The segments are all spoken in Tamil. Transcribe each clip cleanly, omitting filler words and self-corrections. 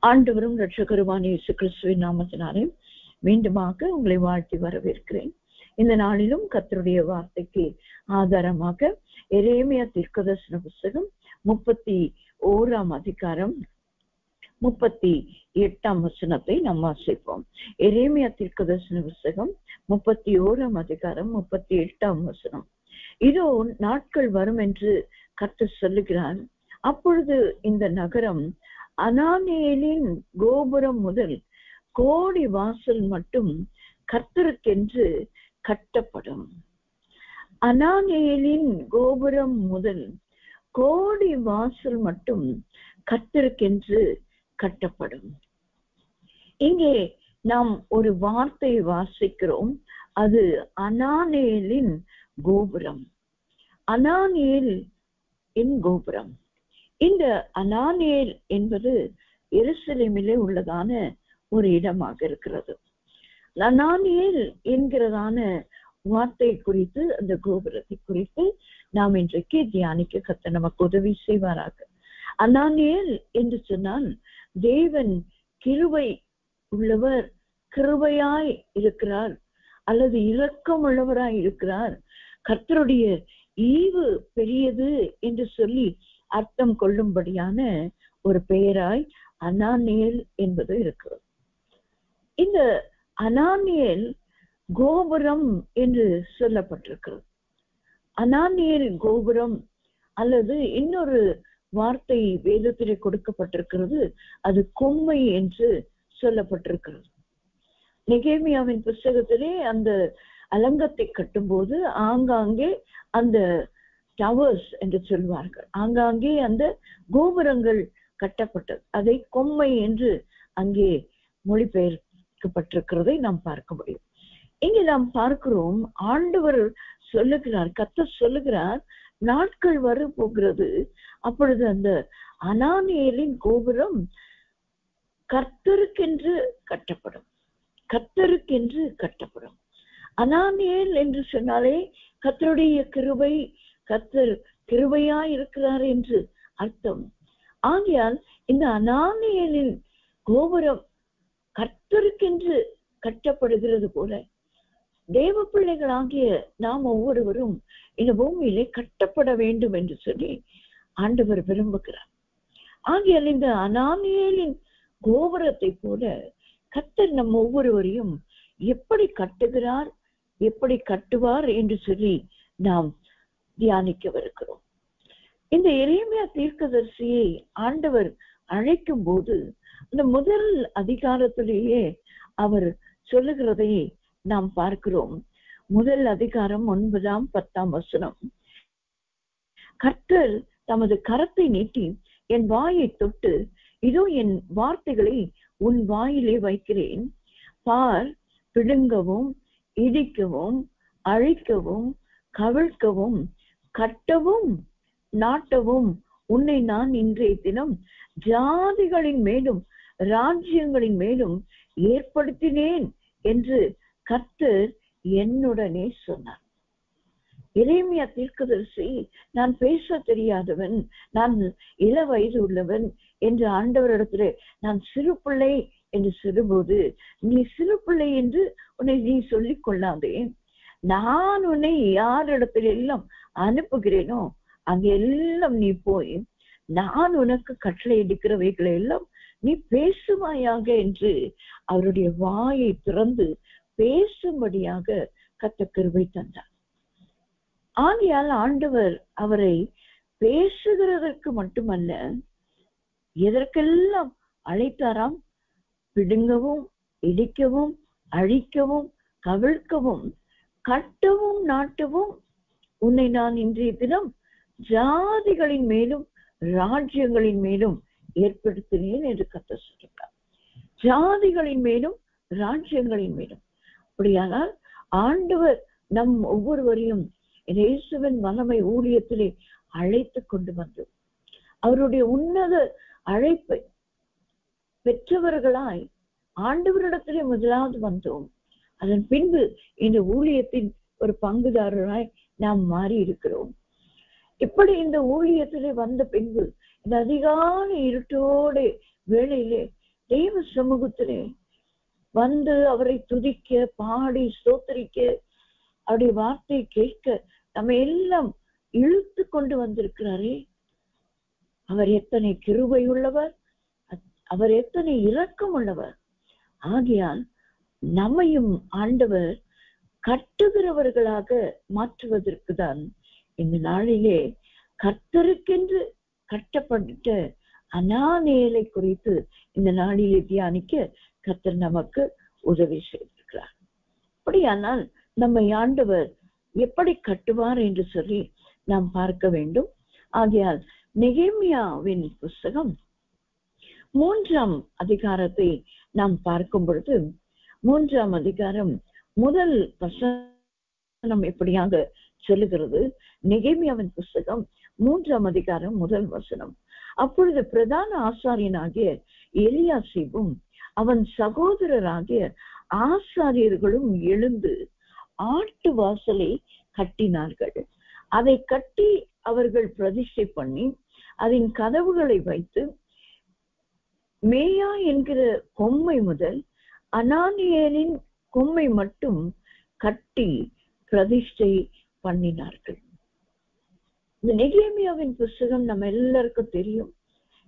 ஆண்டவரும் இரட்சகருமான இயேசு கிறிஸ்துவின் நாமத்தினாலே மீண்டுமாக உங்களை வாழ்த்தி வரவேற்கிறேன். இந்த நாளிலும் கர்த்தருடைய வார்த்தைக்கு ஆதாரமாக எரேமியா தீர்க்கதரிசன புத்தகம் 31ஆம் அதிகாரம் 38ஆம் வசனத்தை நாம் வாசிப்போம். எரேமியா தீர்க்கதரிசன புத்தகம் 31ஆம் அதிகாரம் 38ஆம் வசனம். இதோ நாட்கள் வரும் என்று கர்த்தர் சொல்லுகிறார், அப்பொழுது இந்த நகரம் அனானேலின் கோபுரம் முதல் கோடி வாசல் மட்டும் கர்த்தருக்கென்று கட்டப்படும். அனானேலின் கோபுரம் முதல் கோடி வாசல் மட்டும் கர்த்தருக்கென்று கட்டப்படும். இங்கே நாம் ஒரு வார்த்தையை வாசிக்கிறோம், அது அனானேலின் கோபுரம். அனானேல் இன் கோபுரம். இந்த அனானேல் என்பது எருசலேமிலே உள்ளதான ஒரு இடமாக இருக்கிறது. அனானேல் என்கிறதான வார்த்தை குறித்து, அந்த கோபுரத்தை குறித்து நாம் இன்றைக்கு தியானிக்க கர்த்தர் நமக்கு உதவி செய்வாராக. அனானேல் என்று சொன்னால் தேவன் கிருபை உள்ளவர், கிருபையாய் இருக்கிறார், அல்லது இரக்கம் உள்ளவராய் இருக்கிறார், கர்த்தருடைய ஈவு பெரியது என்று சொல்லி அர்த்தம் கொள்ளும்படியான ஒரு பெயராய் அனானேல் என்பது இருக்கிறது. இந்த அனானேல் கோபுரம் என்று சொல்லப்பட்டிருக்கிறது. அனானேல் கோபுரம் அல்லது இன்னொரு வார்த்தை வேதத்திலே கொடுக்கப்பட்டிருக்கிறது, அது கொம்மை என்று சொல்லப்பட்டிருக்கிறது. நெகேமியாவின் புஸ்தகத்திலே அந்த அலங்கத்தை கட்டும்போது ஆங்காங்கே அந்த டவர்ஸ் என்று சொல்வார்கள், ஆங்காங்கே அந்த கோபுரங்கள் கட்டப்பட்டது. அதை கொம்மை என்று அங்கே மொழிபெயர்க்கப்பட்டிருக்கிறதை நாம் பார்க்க முடியும். இங்கே நாம் பார்க்கிறோம், ஆண்டவர் சொல்லுகிறார், கர்த்தர் சொல்லுகிறார், நாட்கள் வர போகிறது, அப்பொழுது அந்த அனானேலின் கோபுரம் கர்த்தருக்கென்று கட்டப்படும். கர்த்தருக்கென்று கட்டப்படும். அனானேல் என்று சொன்னாலே கர்த்தருடைய கிருபை, கர்த்தர் கிருபையாய் இருக்கிறார் என்று அர்த்தம். ஆகையால் இந்த அனானேலின் கோபுரம் கர்த்தருக்கென்று கட்டப்படுகிறது போல தேவ பிள்ளைகளாகிய நாம் ஒவ்வொருவரும் இந்த பூமியிலே கட்டப்பட வேண்டும் என்று சொல்லி ஆண்டவர் விரும்புகிறார். ஆகையால் இந்த அனானேலின் கோபுரத்தை போல கர்த்தர் நம் ஒவ்வொருவரையும் எப்படி கட்டுகிறார், எப்படி கட்டுவார் என்று சொல்லி நாம் தியானிக்கவிருக்கிறோம். இந்த எரேமியா தீர்க்கதரிசியை ஆண்டவர் அழைக்கும் போது அந்த முதல் அதிகாரத்திலேயே அவர் சொல்லுகிறதை நாம் பார்க்கிறோம். முதல் அதிகாரம் 9ஆம் 10ஆம் வசனம். கர்த்தர் தமது கரத்தை நீட்டி என் வாயை தொட்டு, இதோ என் வார்த்தைகளை உன் வாயிலே வைக்கிறேன், பார், பிடுங்கவும் இடிக்கவும் அழிக்கவும் கவிழ்க்கவும் கட்டவும் நாட்டவும் உன்னை நான் இன்றைய தினம் ஜாதிகளின் மேலும் ராஜ்யங்களின் மேலும் ஏற்படுத்தினேன் என்று கர்த்தர் என்னுடனே சொன்னார். எரேமியா தீர்க்கதரிசி, நான் பேச தெரியாதவன், நான் இள வயது உள்ளவன் என்று ஆண்டவரிடத்திலே நான் சிறு பிள்ளை என்று சொல்லும்போது, நீ சிறு பிள்ளை என்று உன்னை நீ சொல்லிக் கொள்ளாதே, நான் உன்னை யாரிடத்துல எல்லாம் அனுப்புகிறேனோ அங்கெல்லாம் நீ போய் நான் உனக்கு கட்டளை எடுக்கிறவைகளை எல்லாம் நீ பேசுவாயாக என்று அவருடைய வாயை திறந்து பேசும்படியாக கர்த்தர் கிருபை தந்தார். ஆகையால் ஆண்டவர் அவரை பேசுகிறதற்கு மட்டுமல்ல, எதற்கெல்லாம் அழைத்தாராம்? பிடுங்கவும் இடிக்கவும் அழிக்கவும் கவிழ்க்கவும் கட்டவும் நாட்டவும் உன்னை நான் இன்றைய தினம் ஜாதிகளின் மேலும் ராஜ்யங்களின் மேலும் ஏற்படுத்தினேன் என்று கர்த்தர் சொல்கிறார். ஜாதிகளின் மேலும் ராஜ்யங்களின் மேலும். அப்படியானால் ஆண்டவர் நம் ஒவ்வொருவரையும் இயேசுவின் வல்லமை ஊழியத்திலே அழைத்து கொண்டு வந்து அவருடைய உன்னத அழைப்பை பெற்றவர்களாய் ஆண்டவரிடத்திலே முதலாவது வந்தோம். அதன் பின்பு இந்த ஊழியத்தின் ஒரு பங்குதாரராய் நாம் மாறி இருக்கிறோம். இப்படி இந்த ஊழியத்திலே வந்த பின்பு இந்த அதிகாலை இருட்டோடு வேளையிலே தேவ சமூகத்திலே வந்து அவரை துதிக்க, பாடி ஸ்தோத்திரிக்க, அவருடைய வார்த்தையை கேட்க நம்ம எல்லாம் இழுத்து கொண்டு வந்திருக்கிறாரே. அவர் எத்தனை கிருபை உள்ளவர், அவர் எத்தனை இரக்கம் உள்ளவர். ஆகையால் நம்மையும் ஆண்டவர் கட்டுகிறவர்களாக மாற்றுவதற்கு தான் இந்த நாளிலே கர்த்தருக்கென்று கட்டப்பட்ட அனானேலை குறித்து இந்த நாளிலே தியானிக்க கர்த்தர் நமக்கு உதவி செய்திருக்கிறார். அப்படியானால் நம்மை ஆண்டவர் எப்படி கட்டுவார் என்று சொல்லி நாம் பார்க்க வேண்டும். ஆகையால் நெகேமியாவின் புஸ்தகம் 3ஆம் அதிகாரத்தை நாம் பார்க்கும் பொழுது 3ஆம் அதிகாரம் முதல் வசனம் எப்படியாக சொல்லுகிறது. நெகேமியாவின் புஸ்தகம் 3ஆம் அதிகாரம் முதல் வசனம். அப்பொழுது பிரதான ஆசாரியனாகிய எலியாசிபும் அவன் சகோதரராகிய ஆசாரியர்களும் எழுந்து ஆட்டு வாசலை கட்டினார்கள். அதை கட்டி அவர்கள் பிரதிஷ்டை பண்ணி அதன் கதவுகளை வைத்து மேயா என்கிற கொம்மை முதல் அனானியேலின் கொம்மை மட்டும் கட்டி பிரதிஷ்டை பண்ணினார்கள். இந்த நெகேமியாவின் புஸ்தகம் நம்ம எல்லாருக்கும் தெரியும்.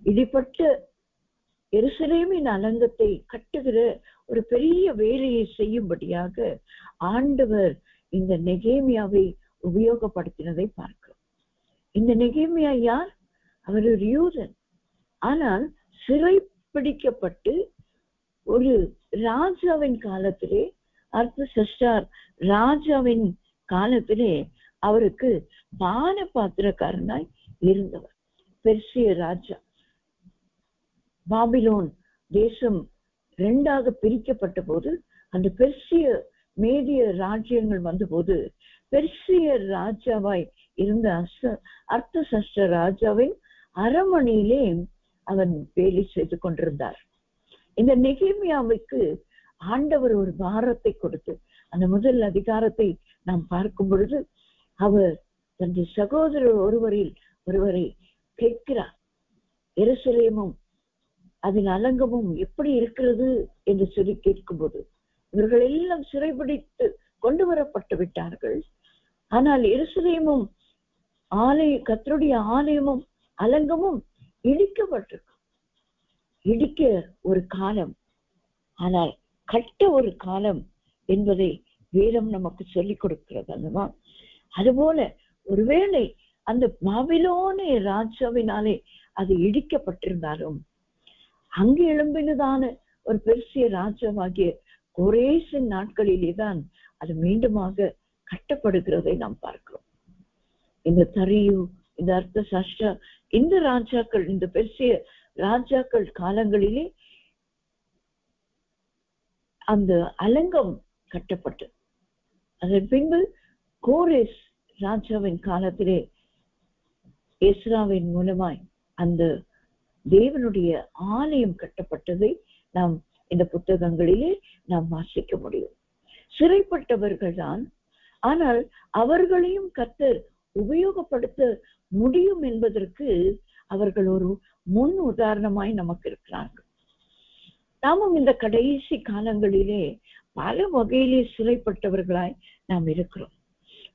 இடிப்பட்ட எருசலேமின் அலங்கத்தை கட்டுகிற ஒரு பெரிய வேலையை செய்யும்படியாக ஆண்டவர் இந்த நெகேமியாவை உபயோகப்படுத்தினதை பார்க்கிறோம். இந்த நெகேமியா யார்? அவர் ஒரு யூதன். ஆனால் சிறை பிடிக்கப்பட்டு ஒரு ராஜாவின் காலத்திலே, அர்த்தசஷ்டார் ராஜாவின் காலத்திலே அவருக்கு பான பாத்திரக்காரனாய் இருந்தவர். பெர்சிய ராஜா, பாபிலோன் தேசம் 2ஆக பிரிக்கப்பட்ட போது அந்த பெர்சிய மேதிய ராஜ்யங்கள் வந்தபோது பெர்சிய ராஜாவாய் இருந்த அர்த்தசஷ்ட ராஜாவின் அரண்மனையிலே அவன் வேலை செய்து கொண்டிருந்தார். இந்த நெகேமியாவுக்கு ஆண்டவர் ஒரு பாரத்தை கொடுத்து அந்த முதல் அதிகாரத்தை நாம் பார்க்கும் பொழுது அவர் தன்னுடைய சகோதரர் ஒருவரை கேட்கிறார். எருசலேமும் அதன் அலங்கமும் எப்படி இருக்கிறது என்று சொல்லி கேட்கும்போது இவர்கள் எல்லாம் சிறைபிடித்து கொண்டு வரப்பட்டு விட்டார்கள். ஆனால் எருசலேமும் கர்த்தருடைய ஆலயமும் அலங்கமும் இடிக்கப்பட்டிருக்கும். இடிக்க ஒரு காலம், ஆனால் கட்ட ஒரு காலம் என்பதை வேதம் நமக்கு சொல்லிக் கொடுக்கிறது அல்லவா? அதுபோல ஒருவேளை அந்த பாபிலோனிய ராஜாவினாலே அது இடிக்கப்பட்டிருந்தாலும் அங்கு எழும்பினதான ஒரு பெர்சிய ராஜாவாகிய கோரேசின் நாட்களிலேதான் அது மீண்டுமாக கட்டப்படுகிறதை நாம் பார்க்கிறோம். இந்த தரியு, இந்த அர்த்தசஷ்டா, இந்த ராஜாக்கள், இந்த பெர்சிய ராஜாக்கள் காலங்களிலே அந்த அலங்கம் கட்டப்பட்டு அதன் பின்பு கோரேஸ் ராஜாவின் காலத்திலே எஸ்ராவின் மூலமாய் அந்த தேவனுடைய ஆலயம் கட்டப்பட்டதை நாம் இந்த புத்தகங்களிலே நாம் வாசிக்க முடியும். சிறைப்பட்டவர்கள் தான், ஆனால் அவர்களையும் கர்த்தர் உபயோகப்படுத்த முடியும் என்பதற்கு அவர்கள் ஒரு முன் உதாரணமாய் நமக்கு இருக்கிறார்கள். நாமும் இந்த கடைசி காலங்களிலே பல வகையிலே சிறைப்பட்டவர்களாய் நாம் இருக்கிறோம்.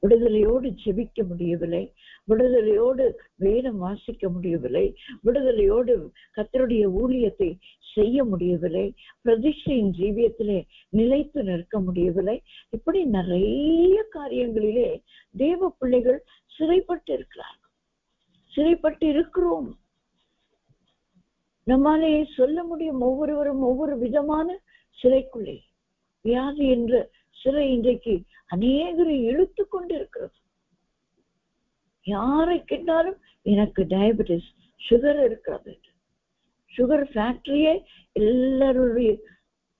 விடுதலையோடு ஜெபிக்க முடியவில்லை, விடுதலையோடு வேதம் வாசிக்க முடியவில்லை, விடுதலையோடு கர்த்தருடைய ஊழியத்தை செய்ய முடியவில்லை, பிரதிஷ்டையின் ஜீவியத்திலே நிலைத்து நிற்க முடியவில்லை. இப்படி நிறைய காரியங்களிலே தேவ பிள்ளைகள் சிறைப்பட்டு இருக்கிறார்கள், சிறைப்பட்டு இருக்கிறோம். நம்மாலே சொல்ல முடியும், ஒவ்வொருவரும் ஒவ்வொரு விதமான சிறைக்குள்ளே. வியாதி என்ற சிறை இன்றைக்கு அநேகரை இழுத்து கொண்டு இருக்கிறது. யாரை கேட்டாலும் எனக்கு டயபெட்டிஸ், சுகர் இருக்கிறது. சுகர் ஃபேக்டரியே எல்லாருடைய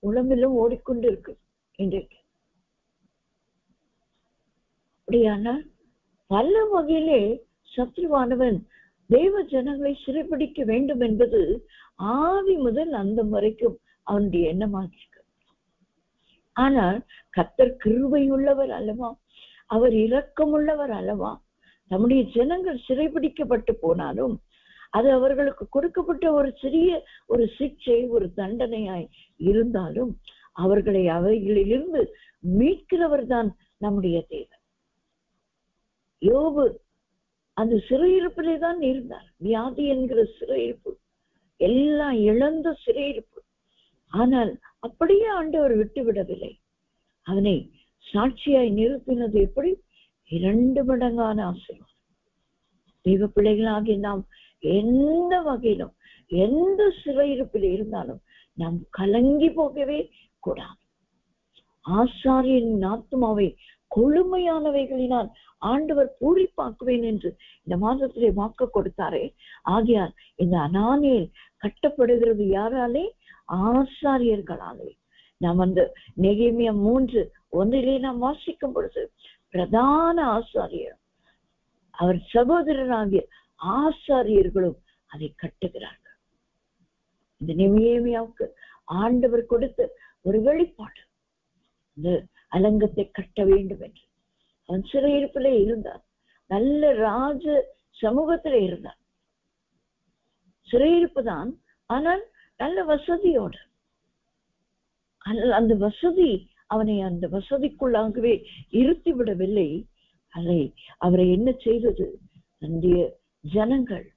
உடம்பிலும் ஓடிக்கொண்டு இருக்கு இன்றைக்கு. அப்படியான பல வகையிலே சத்ருவானவன் தேவ ஜனங்களை சிறைப்பிடிக்க வேண்டும் என்பது ஆதி முதல் அந்த வரைக்கும் அவனுடைய எண்ணமாக இருக்கு. ஆனால் கர்த்தர் கிருபை உள்ளவர் அல்லவா, அவர் இரக்கமுள்ளவர் அல்லவா. நம்முடைய ஜனங்கள் சிறைபிடிக்கப்பட்டு போனாலும் அது அவர்களுக்கு கொடுக்கப்பட்ட ஒரு சிறிய ஒரு சிக்ஷை, ஒரு தண்டனையாய் இருந்தாலும் அவர்களை அவைகளிலிருந்து மீட்கிறவர் தான் நம்முடைய தேவன். யோபு அந்த சிறையிருப்பிலே தான் இருந்தார். வியாதி என்கிற சிறையிருப்பு, எல்லாம் இழந்த சிறையிருப்பு. ஆனால் அப்படியே ஆண்டவர் விட்டுவிடவில்லை. அவனை சாட்சியாய் நிறுத்தினது எப்படி? 2 மடங்கான ஆசீர்வாதம். தெய்வ பிள்ளைகளாகி நாம் எந்த வகையிலும் எந்த சிறையிருப்பில் இருந்தாலும் நாம் கலங்கி போகவே கூடாது. ஆசாரியனின் ஆத்துமாவை கொழுமையானவைகளினால் ஆண்டவர் பூரிப்பாக்குவேன் என்று இந்த மாதத்திலே வாக்கு கொடுத்தாரே. ஆகையால் இந்த அனானியேல் கட்டப்படுகிறது யாராலே? ஆசாரியர்களாலே. நாம் அந்த நெகேமியா 3:1 நாம் வாசிக்கும் பொழுது பிரதான ஆசாரியர், அவர் சகோதரராகிய ஆசாரியர்களும் அதை கட்டுகிறார்கள். இந்த நெகேமியாவுக்கு ஆண்டவர் கொடுத்த ஒரு வெளிப்பாடு, இந்த அலங்கத்தை கட்ட வேண்டும் என்று. அவன் சிறையிருப்பிலே இருந்தான், நல்ல ராஜ சமூகத்திலே இருந்தான். சிறையிருப்பு தான், ஆனால் நல்ல வசதியோடு. அந்த வசதி அவனை அந்த வசதிக்குள்ளாகவே இருத்தி விடவில்லை. அவரை என்ன செய்தது? தன்னுடைய ஜனங்கள்,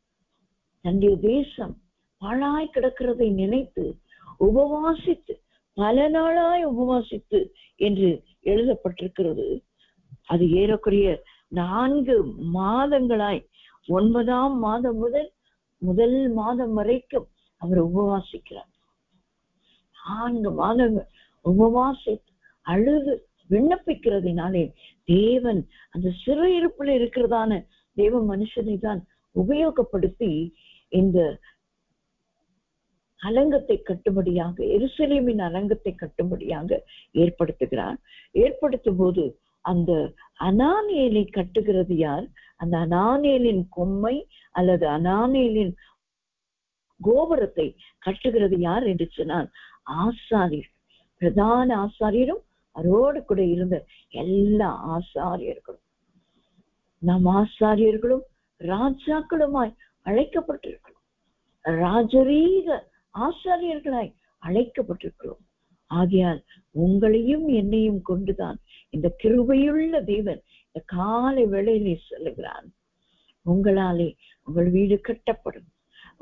தன்னுடைய தேசம் பாழாய் கிடக்கிறதை நினைத்து உபவாசித்து, பல நாளாய் உபவாசித்து என்று எழுதப்பட்டிருக்கிறது. அது ஏறக்குறைய 4 மாதங்களாய், 9ஆம் மாதம் முதல் மாதம் வரைக்கும் அவர் உபவாசிக்கிறார். 4 மாதங்கள் உபவாசித்து அழுது விண்ணப்பிக்கிறதுனாலே தேவன் அந்த சிறையிருப்பில் இருக்கிறதான தேவ மனுஷனை தான் உபயோகப்படுத்தி இந்த அலங்கத்தை கட்டும்படியாக, எருசலேமின் அலங்கத்தை கட்டும்படியாக ஏற்படுத்துகிறார். ஏற்படுத்தும் போது அந்த அனானியேலை கட்டுகிறது யார்? அந்த அனானியேலின் கொம்மை அல்லது அனானியேலின் கோபுரத்தை கட்டுகிறது யார் என்று சொன்னால் ஆசாரியர். பிரதான ஆசாரியரும் அவரோடு கூட இருந்த எல்லா ஆசாரியர்களும். நம் ஆசாரியர்களும் ராஜாக்களுமாய் அழைக்கப்பட்டிருக்கிறோம். ராஜரீக ஆசாரியர்களாய் அழைக்கப்பட்டிருக்கிறோம். ஆகையால் உங்களையும் என்னையும் கொண்டுதான் இந்த கிருபையுள்ள தேவன் இந்த காலை வேளையிலே சொல்லுகிறான், உங்களாலே உங்கள் வீடு கட்டப்படும்,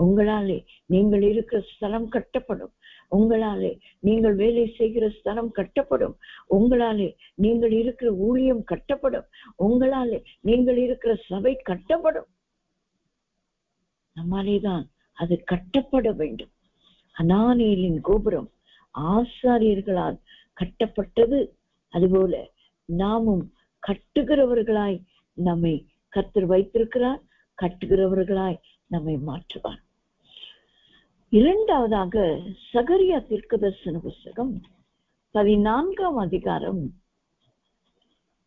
உங்களாலே நீங்கள் இருக்கிற ஸ்தலம் கட்டப்படும், உங்களாலே நீங்கள் வேலை செய்கிற ஸ்தலம் கட்டப்படும், உங்களாலே நீங்கள் இருக்கிற ஊழியம் கட்டப்படும், உங்களாலே நீங்கள் இருக்கிற சபை கட்டப்படும். நம்மாலேதான் அது கட்டப்பட வேண்டும். அனானியேலின் கோபுரம் ஆசாரியர்களால் கட்டப்பட்டது. அதுபோல நாமும் கட்டுகிறவர்களாய் நம்மை கர்த்தர் வைத்திருக்கிறார். கட்டுகிறவர்களாய் நம்மை மாற்றுவார். 2வதாக சகரியா தீர்க்கதரிசன புஸ்தகம் 14ஆம் அதிகாரம்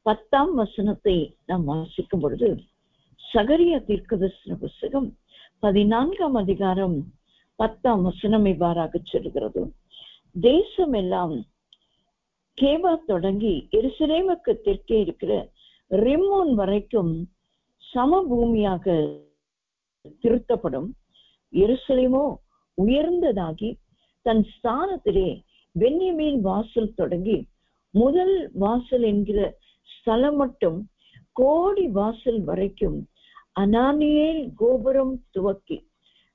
10ஆம் வசனத்தை நாம் வாசிக்கும் பொழுது, சகரியா தீர்க்கதரிசன புஸ்தகம் 14ஆம் அதிகாரம் 10ஆம் வசனம் இவ்வாறாக சொல்கிறது, தேசம் எல்லாம் கேபா தொடங்கி எருசலேமுக்கு தெற்கே இருக்கிற ரிம்மோன் வரைக்கும் சமபூமியாக திருத்தப்படும். எருசலேமோ உயர்ந்ததாகி தன் ஸ்தானத்திலே பென்யமீன் வாசல் தொடங்கி முதல் வாசல் என்கிற ஸ்தலம் மட்டும் கோடி வாசல் வரைக்கும் அனானியேல் கோபுரம் துவக்கி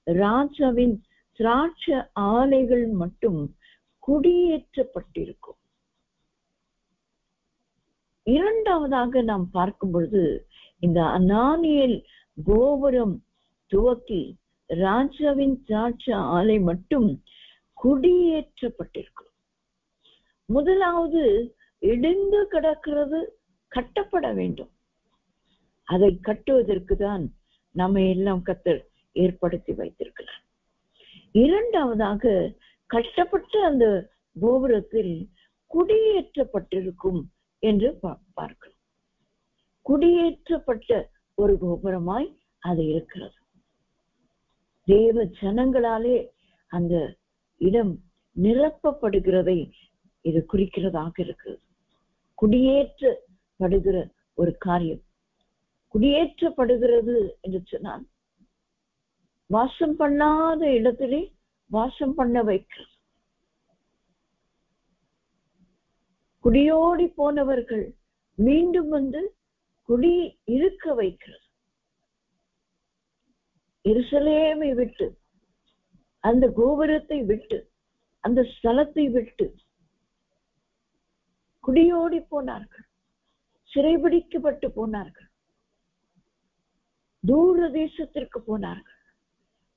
ராஜாவின் திராட்ச ஆலைகள் மட்டும் குடியேற்றப்பட்டிருக்கும். 2வதாக நாம் பார்க்கும் பொழுது இந்த அனானியேல் கோபுரம் துவக்கி ராஜாவின் திராட்ச ஆலை மட்டும் குடியேற்றப்பட்டிருக்கும். முதலாவது இடிந்து கிடக்கிறது கட்டப்பட வேண்டும். அதை கட்டுவதற்கு தான் நம்ம எல்லாம் கர்த்தர் ஏற்படுத்தி வைத்திருக்கிறார். 2வதாக கட்டப்பட்ட அந்த கோபுரத்தில் குடியேற்றப்பட்டிருக்கும் என்று பார்க்கிறோம். குடியேற்றப்பட்ட ஒரு கோபுரமாய் அது இருக்கிறது. தேவ ஜனங்களாலே அந்த இடம் நிரப்பப்படுகிறதை இது குறிக்கிறதாக இருக்கிறது. குடியேற்றப்படுகிற ஒரு காரியம். குடியேற்றப்படுகிறது என்று சொன்னால் வாசம் பண்ணாத இடத்திலே வாசம் பண்ண வைக்கிறது. குடியோடி போனவர்கள் மீண்டும் வந்து குடி இருக்க வைக்கிறது. எருசலேமை விட்டு, அந்த கோபுரத்தை விட்டு, அந்த ஸ்தலத்தை விட்டு குடியோடி போனார்கள், சிறைபிடிக்கப்பட்டு போனார்கள், தூர தேசத்திற்கு போனார்கள்.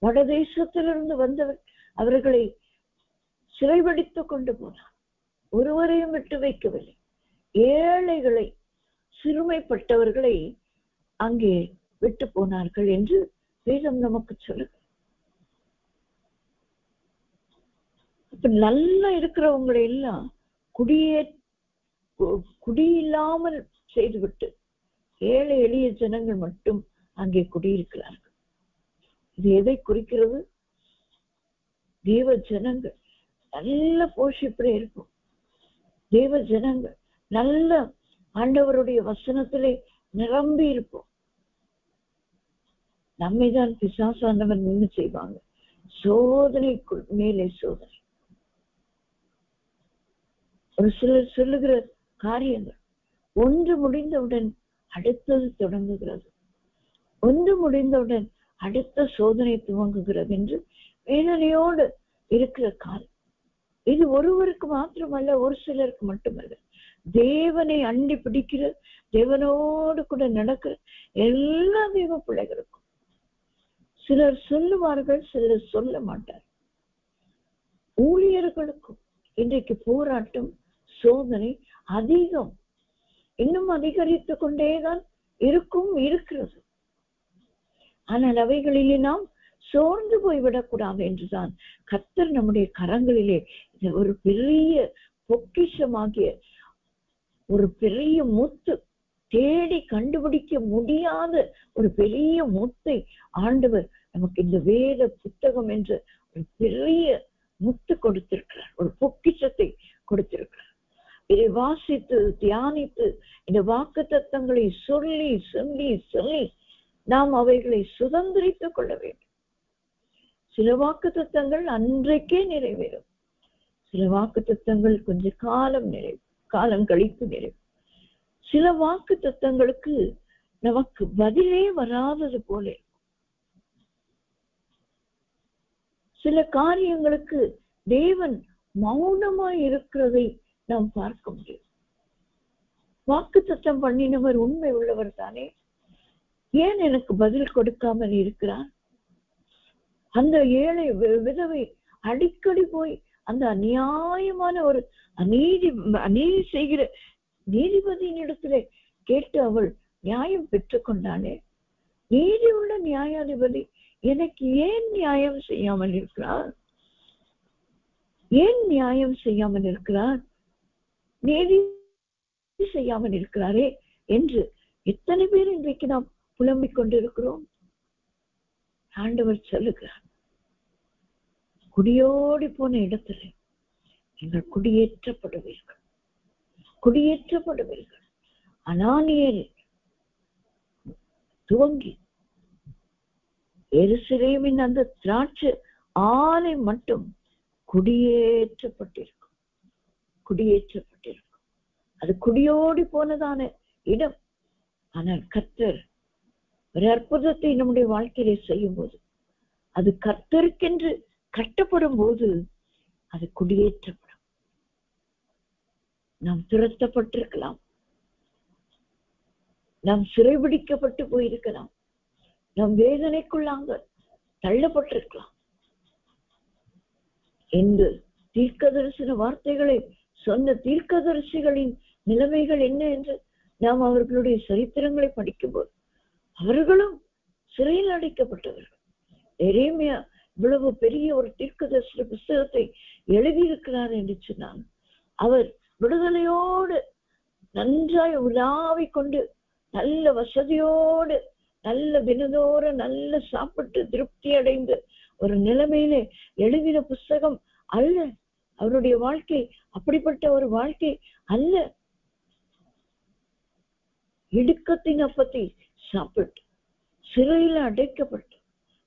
வட தேசத்திலிருந்து வந்தவர் அவர்களை சிறைபிடித்துக் கொண்டு போனார். ஒருவரையும் விட்டு வைக்கவில்லை. ஏழைகளை, சிறுமைப்பட்டவர்களை அங்கே விட்டு போனார்கள் என்று வேதம் நமக்கு சொல்லுது. இப்ப நல்லா இருக்கிறவங்களை எல்லாம் குடியில்லாமல் செய்துவிட்டு ஏழை எளிய ஜனங்கள் மட்டும் அங்கே குடியிருக்கிறார்கள். இது எதை குறிக்கிறது? தேவ ஜனங்கள் நல்ல போஷிப்பிலே இருக்கும். தேவ ஜனங்கள் நல்ல ஆண்டவருடைய வசனத்திலே நிரம்பி இருப்போம். நம்மைதான் பிசாசானவர் நின்று செய்வாங்க. சோதனைக்குள் மேலே சோதனை. ஒரு சிலர் சொல்லுகிற காரியங்கள் ஒன்று முடிந்தவுடன் அடுத்தது தொடங்குகிறது, ஒன்று முடிந்தவுடன் அடுத்த சோதனை துவங்குகிறது என்று வேதனையோடு இருக்கிற காலம். இது ஒருவருக்கு மாத்திரமல்ல, ஒரு சிலருக்கு மட்டுமல்ல. தேவனை அண்டி பிடிக்கிற, தேவனோடு கூட நடக்கிற எல்லா தெய்வ பிள்ளைகளுக்கும். சிலர் சொல்லுவார்கள், சிலர் சொல்ல மாட்டார். ஊழியர்களுக்கும் இன்றைக்கு போராட்டம், சோதனை அதிகம், இன்னும் அதிகரித்து கொண்டேதான் இருக்கிறது. ஆனால் அவைகளிலே நாம் சோர்ந்து போய்விடக்கூடாது என்றுதான் கர்த்தர் நம்முடைய கரங்களிலே ஒரு பெரிய பொக்கிஷமாகிய ஒரு பெரிய முத்து, தேடி கண்டுபிடிக்க முடியாத ஒரு பெரிய முத்தை ஆண்டவர் நமக்கு இந்த வேத புத்தகம் என்ற ஒரு பெரிய முத்து கொடுத்திருக்கிறார், ஒரு பொக்கிஷத்தை கொடுத்திருக்கிறார். இதை வாசித்து தியானித்து இந்த வாக்குத்தத்தங்களை சொல்லி சொல்லி சொல்லி நாம் அவைகளை சுதந்திரித்துக் கொள்ள வேண்டும். சில வாக்குத்தத்தங்கள் அன்றைக்கே நிறைவேறும், சில வாக்குத்தத்தங்கள் கொஞ்ச காலம் கழித்து நிறைவேறும். சில வாக்குத்தத்தங்களுக்கு நமக்கு பதிலே வராதது போல, சில காரியங்களுக்கு தேவன் மௌனமாய் இருக்கிறதை நாம் பார்க்க முடியும். வாக்குத்தத்தம் பண்ணினவர் உண்மை உள்ளவர் தானே, ஏன் எனக்கு பதில் கொடுக்காமல் இருக்கிறார்? அந்த ஏழை விதவை அடிக்கடி போய் அந்த அநியாயமான ஒரு அநீதி செய்கிற நீதிபதியின் இடத்துல கேட்டு அவள் நியாயம் பெற்றுக்கொண்டானே. நீதி உள்ள நியாயாதிபதி எனக்கு ஏன் நியாயம் செய்யாமல் இருக்கிறார்? ஏன் நியாயம் செய்யாமல் இருக்கிறார்? நீதி செய்யாமல் இருக்கிறாரே என்று எத்தனை பேர் இன்றைக்கு நாம் புலம்பிக் கொண்டிருக்கிறோம். ஆண்டவர் சொல்லுகிறார், குடியோடி போன இடத்துல நீங்கள் குடியேற்றப்படுவீர்கள், குடியேற்றப்படுவீர்கள். அனானியேல் துவங்கி எருசலேமின் அந்த திராட்சை ஆலை மட்டும் குடியேற்றப்பட்டிருக்கும், குடியேற்றப்பட்டிருக்கும். அது குடியோடி போனதான இடம். ஆனால் கர்த்தர் ஒரு அற்புதத்தை நம்முடைய வாழ்க்கையிலே செய்யும் போது, அது கர்த்தருக்கென்று கட்டப்படும் போது அது குடியேற்றப்படும். நாம் துரத்தப்பட்டிருக்கலாம், நாம் சிறைபிடிக்கப்பட்டு போயிருக்கலாம், நாம் வேதனைக்குள்ளாக தள்ளப்பட்டிருக்கலாம் என்று தீர்க்கதரிசன வார்த்தைகளை சொன்ன தீர்க்கதரிசிகளின் நிலைமைகள் என்ன என்று நாம் அவர்களுடைய சரித்திரங்களை படிக்கும்போது அவர்களும் சிறையில் அடைக்கப்பட்டவர்கள். எரேமியா இவ்வளவு பெரிய ஒரு தீர்க்கதரிசன புத்தகத்தை எழுதியிருக்கிறார் என்று சொன்னாங்க. அவர் விடுதலையோடு நன்றாய் உலாவி கொண்டு நல்ல வசதியோடு நல்ல தினதோறும் நல்ல சாப்பிட்டு திருப்தி அடைந்து ஒரு நிலைமையிலே எழுதின புஸ்தகம் அல்ல. அவருடைய வாழ்க்கை அப்படிப்பட்ட ஒரு வாழ்க்கை அல்ல. இடுக்கத்தின் அப்பத்தை சாப்பிட்டு சிறையில் அடைக்கப்பட்டு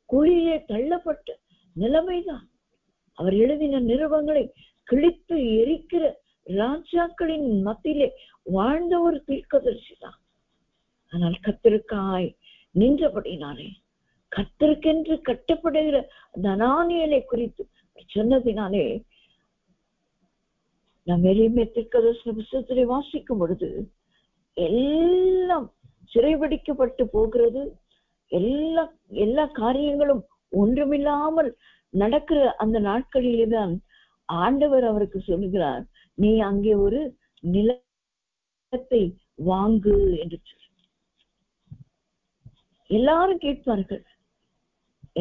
குழியே தள்ளப்பட்ட நிலைமைதான். அவர் எழுதின நிருபங்களை கிழித்து எரிக்கிற ராஜாக்களின் மத்தியிலே வாழ்ந்த ஒரு தீர்க்கதரிசி தான். ஆனால் கர்த்தருக்காய் நின்றபடினாலே, கர்த்தருக்கென்று கட்டப்படுகிற அந்த அனானியலை குறித்து சொன்னதினாலே, நாம் எளிமை தீர்க்கதரிசன புத்தகத்திலே வாசிக்கும் பொழுது எல்லாம் சிறைபிடிக்கப்பட்டு போகிறது. எல்லா காரியங்களும் ஒன்றுமில்லாமல் நடக்கிற அந்த நாட்களில்தான் ஆண்டவர் அவருக்கு சொல்லுகிறார், நீ அங்கே ஒரு நிலத்தை வாங்கு என்று சொல்லி. எல்லாரும் கேட்பார்கள்,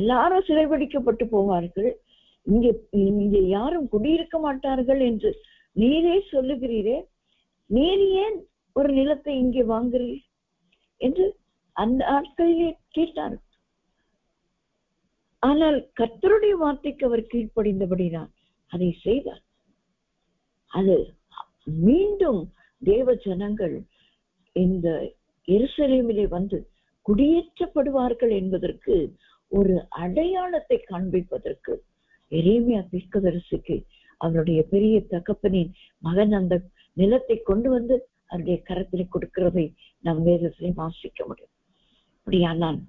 எல்லாரும் சிறைபிடிக்கப்பட்டு போவார்கள், இங்கே யாரும் குடியிருக்க மாட்டார்கள் என்று நீரே சொல்லுகிறீரே, நீர் ஏன் ஒரு நிலத்தை இங்கே வாங்குறீர் என்று அந்த ஆட்களிலே கேட்டார்கள். ஆனால் கர்த்தருடைய வார்த்தைக்கு அவர் கீழ்ப்படிந்தபடிதான் அதை செய்தார். அது மீண்டும் தேவ ஜனங்கள் இந்த எருசலேமிலே வந்து குடியேற்றப்படுவார்கள் என்பதற்கு ஒரு அடையாளத்தை காண்பிப்பதற்கு எரேமியா தீர்க்கதரிசிக்கு அவருடைய பெரிய தகப்பனின் மகன் அந்த நிலத்தை கொண்டு வந்து அவருடைய கரத்திலே கொடுக்கிறதை நாம் வேதத்திலே வாசிக்க முடியும். அப்படியானால்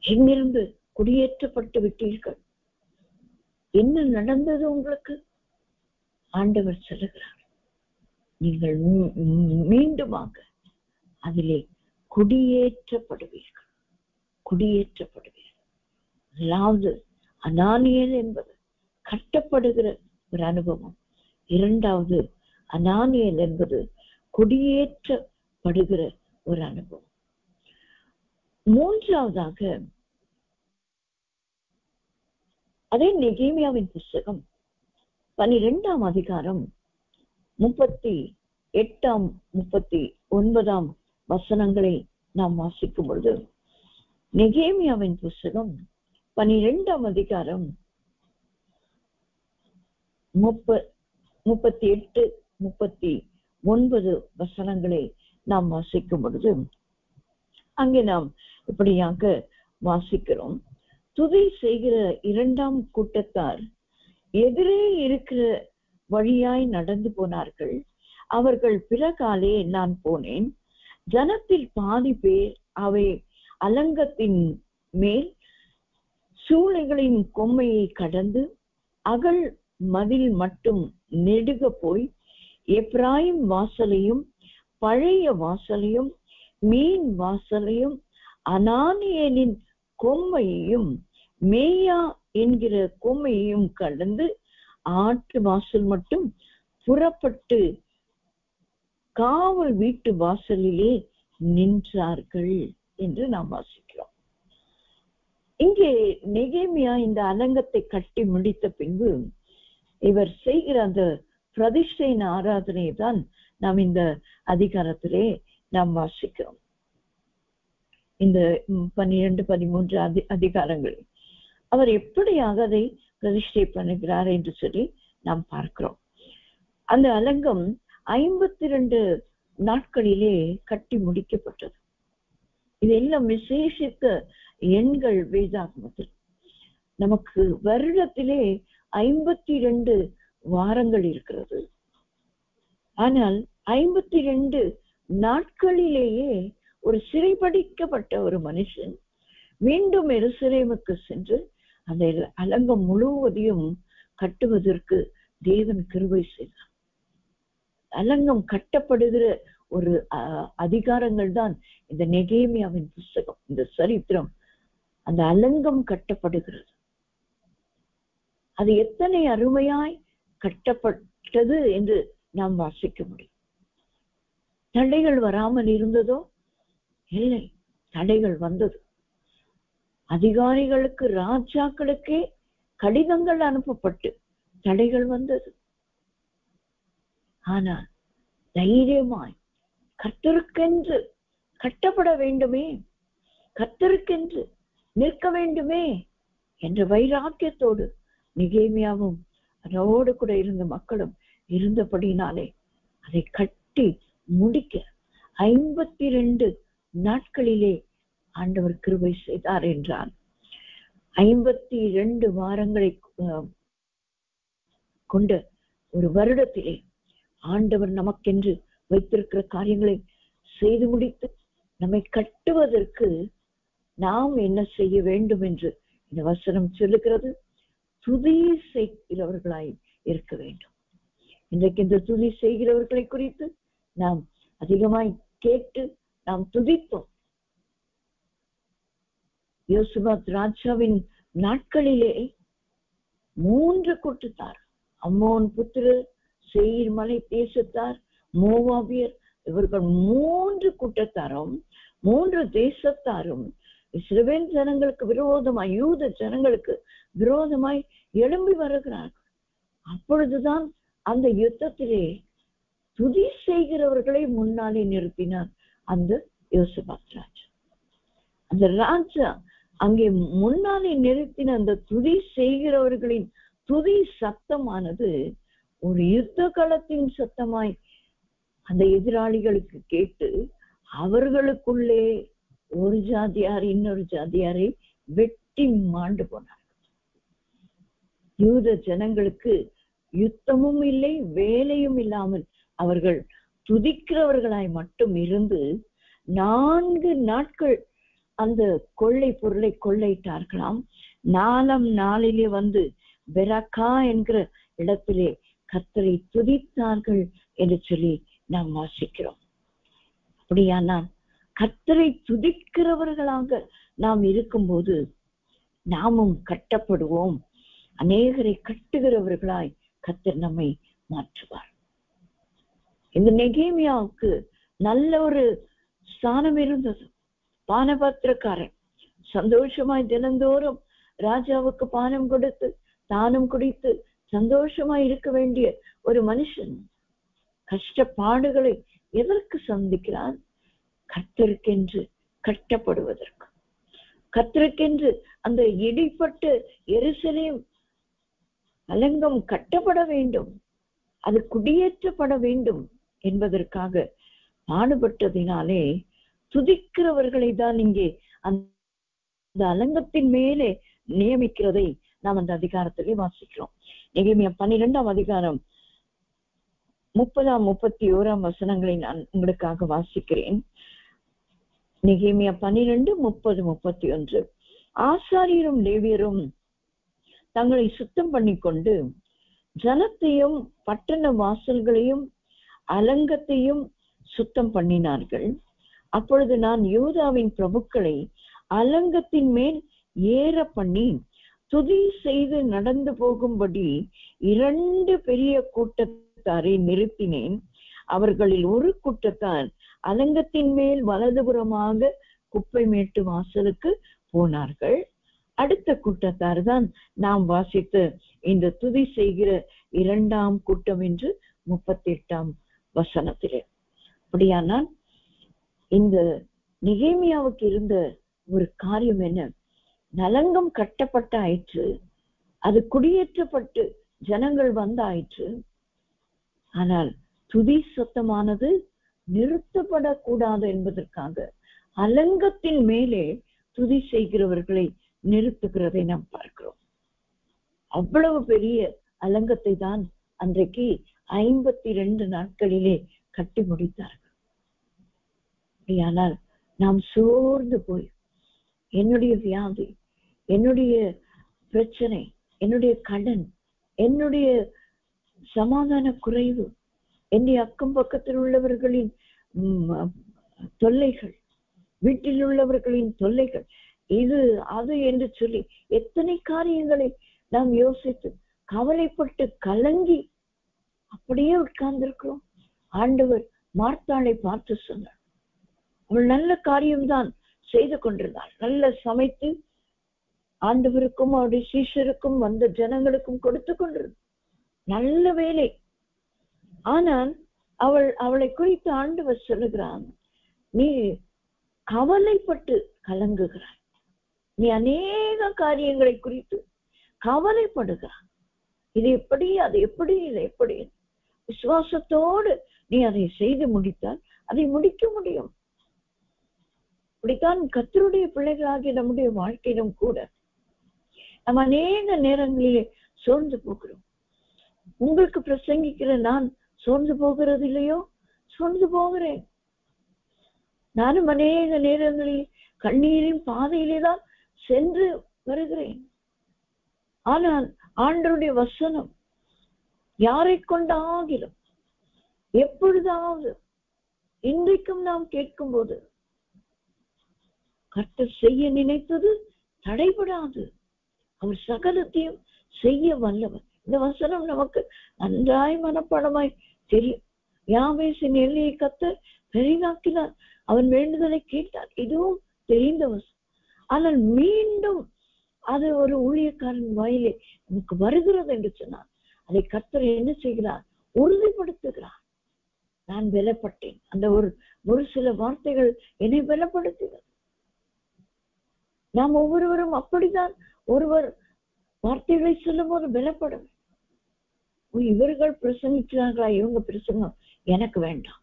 எங்கிருந்து குடியேற்றப்பட்டு விட்டீர்கள்? என்ன நடந்தது உங்களுக்கு? ஆண்டவர் சொல்லுகிறார், நீங்கள் மீண்டுமாக அதிலே குடியேற்றப்படுவீர்கள். அதாவது அனானியல் என்பது கட்டப்படுகிற ஒரு அனுபவம். இரண்டாவது அனானியல் என்பது குடியேற்றப்படுகிற ஒரு அனுபவம். மூன்றாவதாக அதே நெகேமியாவின் புஸ்தகம் 12ஆம் அதிகாரம் 38ஆம் 39ஆம் வசனங்களை நாம் வாசிக்கும் பொழுது, நெகேமியாவின் புஸ்தகம் 12ஆம் அதிகாரம் 38, 39 வசனங்களை நாம் வாசிக்கும் பொழுது அங்கே நாம் இப்படியாக வாசிக்கிறோம். துதி செய்கிற இரண்டாம் கூட்டத்தார் எதிரே இருக்கிற வழியாய் நடந்து போனார்கள். அவர்கள் பிறகாலே நான் போனேன். ஜனத்தில் பாதி பேர் அவை அலங்கத்தின் மேல் சூளைகளின் கொம்மையை கடந்து அகல் மதில் மட்டும் நெடுக போய் எப்ராயிம் வாசலையும் பழைய வாசலையும் மீன் வாசலையும் அனானியலின் கொம்மையையும் மேயா என்கிற கொம்மையையும் கடந்து ஆற்று வாசல் மட்டும் புறப்பட்டு காவல் வீட்டு வாசலிலே நின்றார்கள் என்று நாம் வாசிக்கிறோம். இங்கே நெகேமியா இந்த அலங்கத்தை கட்டி முடித்த பின்பு இவர் செய்கிற அந்த பிரதிஷ்டையின் ஆராதனையை தான் நாம் இந்த அதிகாரத்திலே நாம் வாசிக்கிறோம். இந்த 12, 13 அதிகாரங்களில் அவர் எப்படியாக அதை பிரதிஷ்டை பண்ணுகிறார் என்று சொல்லி நாம் பார்க்கிறோம். அந்த அலங்கம் 52 நாட்களிலே கட்டி முடிக்கப்பட்டது. இதெல்லாம் விசேஷித்த எண்கள் வேதாகமத்தில். நமக்கு வருடத்திலே 52 வாரங்கள் இருக்கிறது. ஆனால் 52 நாட்களிலேயே ஒரு சிறைபடிக்கப்பட்ட ஒரு மனுஷன் மீண்டும் எருசலேமுக்கு சென்று அந்த அலங்கம் முழுவதையும் கட்டுவதற்கு தேவன் கிருபை செய்தார். அலங்கம் கட்டப்படுகிற ஒரு அதிகாரங்கள் தான் இந்த நெகேமியாவின் புஸ்தகம், இந்த சரித்திரம். அந்த அலங்கம் கட்டப்படுகிறது. அது எத்தனை அருமையாய் கட்டப்பட்டது என்று நாம் வாசிக்க முடியும். தடைகள் வராமல் இருந்ததோ? இல்லை, தடைகள் வந்தது. அதிகாரிகளுக்கு, ராஜாக்களுக்கே கடிதங்கள் அனுப்பப்பட்டு தடைகள் வந்தது. ஆனால் தைரியமாய் கர்த்தருக்கென்று கட்டப்பட வேண்டுமே, கர்த்தருக்கென்று நிற்க வேண்டுமே என்ற வைராக்கியத்தோடு நெகேமியாவும் அதோடு கூட இருந்த மக்களும் இருந்தபடினாலே அதை கட்டி முடிக்க 52 நாட்களிலே ஆண்டவர் கிருபை செய்தார் என்றால் 52 வாரங்களை கொண்ட ஒரு வருடத்திலே ஆண்டவர் நமக்கென்று வைத்திருக்கிற காரியங்களை செய்து முடித்து நம்மை கட்டுவதற்கு நாம் என்ன செய்ய வேண்டும் என்று இந்த வசனம் சொல்லுகிறது. துதி செய்கிறவர்களாய் இருக்க வேண்டும். இன்றைக்கு இந்த துதி செய்கிறவர்களை குறித்து நாம் அதிகமாய் கேட்டு நாம் துதித்தோம். யோசபாத் ராஜாவின் நாட்களிலே 3 கூட்டத்தார், அம்மோன் புத்திரர், சேயீர் மலை தேசத்தார், மோவாபியர், இவர்கள் 3 கூட்டத்தாரும் 3 தேசத்தாரும் இஸ்ரவேல் ஜனங்களுக்கு விரோதமாய், யூத ஜனங்களுக்கு விரோதமாய் எழும்பி வருகிறார்கள். அப்பொழுதுதான் அந்த யுத்தத்திலே துதி செய்கிறவர்களை முன்னாலே நிறுத்தினார் அந்த யோசபாத் ராஜா. அந்த ராஜா அங்கே முன்னாலே நிறுத்தின அந்த துதி செய்கிறவர்களின் துதி சத்தமானது ஒரு யுத்த களத்தின் சத்தமாய் அந்த எதிராளிகளுக்கு கேட்டு அவர்களுக்குள்ளே ஒரு ஜாதியார் இன்னொரு ஜாதியாரை வெட்டி மாண்டு போனார். யூத ஜனங்களுக்கு யுத்தமும் இல்லை, வேலையும் இல்லாமல் அவர்கள் துதிக்கிறவர்களாய் மட்டும் இருந்து 4 நாட்கள் அந்த கொள்ளை பொருளை கொள்ளையிட்டார்களாம். 4ஆம் நாளிலே வந்து பெராக்கா என்கிற இடத்திலே கர்த்தரை துதித்தார்கள் என்று சொல்லி நாம் வாசிக்கிறோம். அப்படியானால் கர்த்தரை துதிக்கிறவர்களாக நாம் இருக்கும்போது நாமும் கட்டப்படுவோம். அநேகரை கட்டுகிறவர்களாய் கர்த்தர் நம்மை மாற்றுவார். இந்த நெகேமியாவுக்கு நல்ல ஒரு ஸ்தானம் இருந்தது. பானபாத்திரக்காரன், சந்தோஷமாய் தினந்தோறும் ராஜாவுக்கு பானம் கொடுத்து தானும் குடித்து சந்தோஷமாய் இருக்க வேண்டிய ஒரு மனுஷன் கஷ்டப்பாடுகளை எதற்கு சந்திக்கிறான்? கர்த்தருக்கென்று கட்டப்படுவதற்கு. கர்த்தருக்கென்று அந்த இடிப்பட்டு எருசலேம் அலங்கம் கட்டப்பட வேண்டும், அது குடியேற்றப்பட வேண்டும் என்பதற்காக பாடுபட்டதினாலே துதிக்கிறவர்களை தான் இங்கே அந்த அலங்கத்தின் மேலே நியமிக்கிறதை நாம் அந்த அதிகாரத்திலே வாசிக்கிறோம். நெகேமியா 12ஆம் அதிகாரம் 30, 31 வசனங்களை நான் உங்களுக்காக வாசிக்கிறேன். நெகேமியா 12, 30, 31. ஆசாரியரும் லேவியரும் தங்களை சுத்தம் பண்ணி கொண்டு ஜனத்தையும் பட்டண வாசல்களையும் அலங்கத்தையும் சுத்தம் பண்ணினார்கள். அப்பொழுது நான் யூதாவின் பிரபுக்களை அலங்கத்தின் மேல் ஏற பண்ணி துதி செய்து நடந்து போகும்படி 2 பெரிய கூட்டத்தாரை நிறுத்தினேன். அவர்களில் ஒரு கூட்டத்தார் அலங்கத்தின் மேல் வலதுபுறமாக குப்பை மேட்டு வாசலுக்கு போனார்கள். அடுத்த கூட்டத்தார் தான் நாம் வாசித்த இந்த துதி செய்கிற 2ஆம் கூட்டம் என்று 38ஆம் வசனத்திலே. அப்படியானால் இந்த நெகேமியாவுக்கு இருந்த ஒரு காரியம் என்ன? நலங்கம் கட்டப்பட்ட ஆயிற்று, அது குடியேற்றப்பட்டு ஜனங்கள் வந்தாயிற்று. ஆனால் துதி சத்தமானது நிறுத்தப்படக்கூடாது என்பதற்காக அலங்கத்தின் மேலே துதி செய்கிறவர்களை நிறுத்துகிறதை நாம் பார்க்கிறோம். அவ்வளவு பெரிய அலங்கத்தை தான் அன்றைக்கு 52 நாட்களிலே கட்டி முடித்தார்கள். ஆனால் நாம் சோர்ந்து போய் என்னுடைய வியாதி, என்னுடைய பிரச்சனை, என்னுடைய கடன், என்னுடைய சமாதான குறைவு, என்னுடைய அக்கம் பக்கத்தில் உள்ளவர்களின் தொல்லைகள், வீட்டில் உள்ளவர்களின் தொல்லைகள், இது அது என்று சொல்லி எத்தனை காரியங்களை நாம் யோசித்து கவலைப்பட்டு கலங்கி அப்படியே உட்கார்ந்திருக்கிறோம். ஆண்டவர் மார்த்தாளை பார்த்து சொன்னார். அவள் நல்ல காரியம்தான் செய்து கொண்டிருந்தாள். நல்ல சமைத்து ஆண்டவருக்கும் அவருடைய சீஷருக்கும் வந்த ஜனங்களுக்கும் கொடுத்து கொண்டிருந்தாள். நல்ல வேலை. ஆனால் அவளை குறித்து ஆண்டவர் சொல்லுகிறான், நீ கவலைப்பட்டு கலங்குகிறாய், நீ அநேக காரியங்களை குறித்து கவலைப்படுகிறாய். இது எப்படி, அது எப்படி, இது எப்படி? விசுவாசத்தோடு நீ அதை செய்து முடித்தால் அதை முடிக்க முடியும். அப்படித்தான் கர்த்தருடைய பிள்ளைகளாகிய நம்முடைய வாழ்க்கையிலும் கூட நம்ம அநேக நேரங்களிலே சோர்ந்து போகிறோம். உங்களுக்கு பிரசங்கிக்கிற நான் சோர்ந்து போகிறது இல்லையோ? சோர்ந்து போகிறேன். நானும் அநேக நேரங்களில் கண்ணீரின் பாதையிலே தான் சென்று வருகிறேன். ஆனால் ஆண்டவருடைய வசனம் யாரை கொண்டாகிலும் எப்பொழுதாவது இன்றைக்கும் நாம் கேட்கும் போது கர்த்தர் செய்ய நினைத்தது தடைபடாது. அவர் சகலத்தையும் செய்ய வல்லவர். இந்த வசனம் நமக்கு நன்றாய் மனப்பாடமாய் தெரியும். யாபேசின் எல்லையை கர்த்தர் பெரிதாக்கினார், அவன் வேண்டுதலை கேட்டார். இதுவும் தெரிந்த வசனம். ஆனால் மீண்டும் அது ஒரு ஊழியக்காரன் வாயிலே நமக்கு வருகிறது என்று சொன்னார். அதை கர்த்தர் என்ன செய்கிறார்? உறுதிப்படுத்துகிறார். நான் பலப்பட்டேன். அந்த ஒரு சில வார்த்தைகள் என்னை பலப்படுத்துகிறது. நாம் ஒவ்வொருவரும் அப்படித்தான் ஒருவர் வார்த்தைகளை சொல்லும் போது பலப்படும். இவர்கள் பிரசங்கிக்கிறார்களா, இவங்க பிரசங்கம் எனக்கு வேண்டாம்.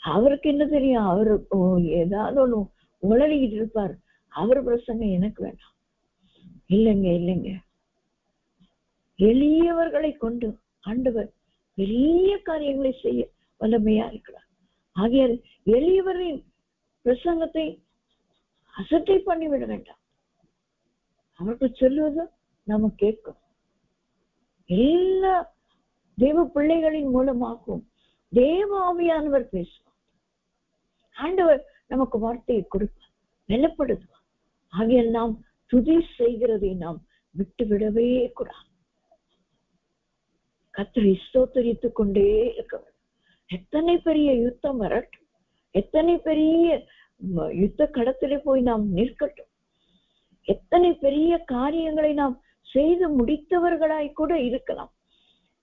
அவருக்கு என்ன தெரியும்? அவரு ஏதாவது ஒண்ணு உளறிக்கிட்டு இருப்பார். அவர் பிரசங்கம் எனக்கு வேண்டாம். இல்லைங்க இல்லைங்க, எளியவர்களை கொண்டு ஆண்டவர் பெரிய காரியங்களை செய்ய வல்லமையா இருக்கிறார். ஆகிய எளியவரின் பிரசங்கத்தை அசட்டை பண்ணிவிட வேண்டாம். அவர்கள் சொல்லுவது நம்ம கேட்கும். எல்லா தேவ பிள்ளைகளின் மூலமாகவும் தேவ ஆவியானவர் பேசுவார். ஆண்டவர் நமக்கு வார்த்தையை கொடுப்பார், வெல்லப்படுத்துவார். ஆகிய நாம் துதி செய்கிறதை நாம் விட்டு விடவே கூடாது. கர்த்தரை ஸ்தோத்தரித்துக் கொண்டே இருக்க வேண்டும். எத்தனை பெரிய யுத்தம் வரட்டும், எத்தனை பெரிய யுத்த கடத்திலே போய் நாம் நிற்கட்டும், எத்தனை பெரிய காரியங்களை நாம் செய்து முடித்தவர்களாய் கூட இருக்கலாம்.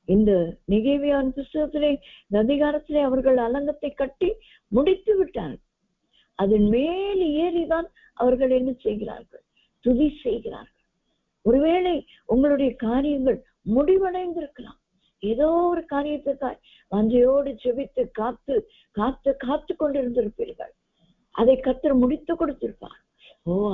இந்த நெகேமியாவின் புஸ்தகத்திலே, இந்த அதிகாரத்திலே அவர்கள் அலங்கத்தை கட்டி முடித்து விட்டார்கள். அதன் மேல் ஏறிதான் அவர்கள் என்ன செய்கிறார்கள்? துதி செய்கிறார்கள். ஒருவேளை உங்களுடைய காரியங்கள் முடிவடைந்திருக்கலாம். ஏதோ ஒரு காரியத்துக்காய் வாஞ்சையோடு செபித்து காத்து காத்து காத்து கொண்டிருந்திருப்பீர்கள். அதை கர்த்தர் முடித்து கொடுத்திருப்பார்.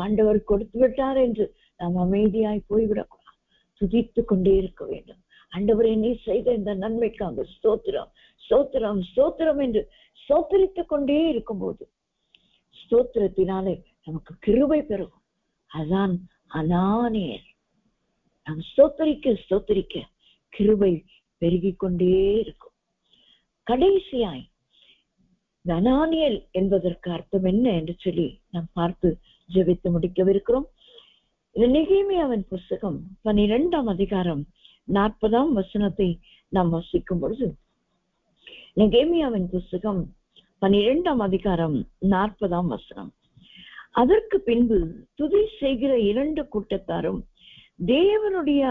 ஆண்டவர் கொடுத்து விட்டார் என்று நாம் அமைதியாய் போய்விடக்கூடாது. துதித்து கொண்டே இருக்க வேண்டும். ஆண்டவர் என்னை செய்த இந்த நன்மைக்காக ஸ்தோத்திரம் ஸ்தோத்திரம் ஸ்தோத்திரம் என்று ஸ்தோத்திரித்துக் கொண்டே இருக்கும்போது ஸ்தோத்திரத்தினாலே நமக்கு கிருபை பெருகும். அதான் அனானியர். நாம் ஸ்தோத்தரிக்க ஸ்தோத்தரிக்க கிருபை பெருகிக் கொண்டே இருக்கும். கடைசியாய் அனானியல் என்பதற்கு அர்த்தம் என்ன என்று சொல்லி நாம் பார்த்து ஜெபித்து முடிக்கவிருக்கிறோம். நெகேமியாவின் புஸ்தகம் 12ஆம் அதிகாரம் 40ஆம் வசனத்தை நாம் வாசிக்கும் பொழுது, நெகேமியாவின் புஸ்தகம் 12ஆம் அதிகாரம் 40ஆம் வசனம். அதற்கு பின்பு துதி செய்கிற 2 கூட்டத்தாரும் தேவனுடைய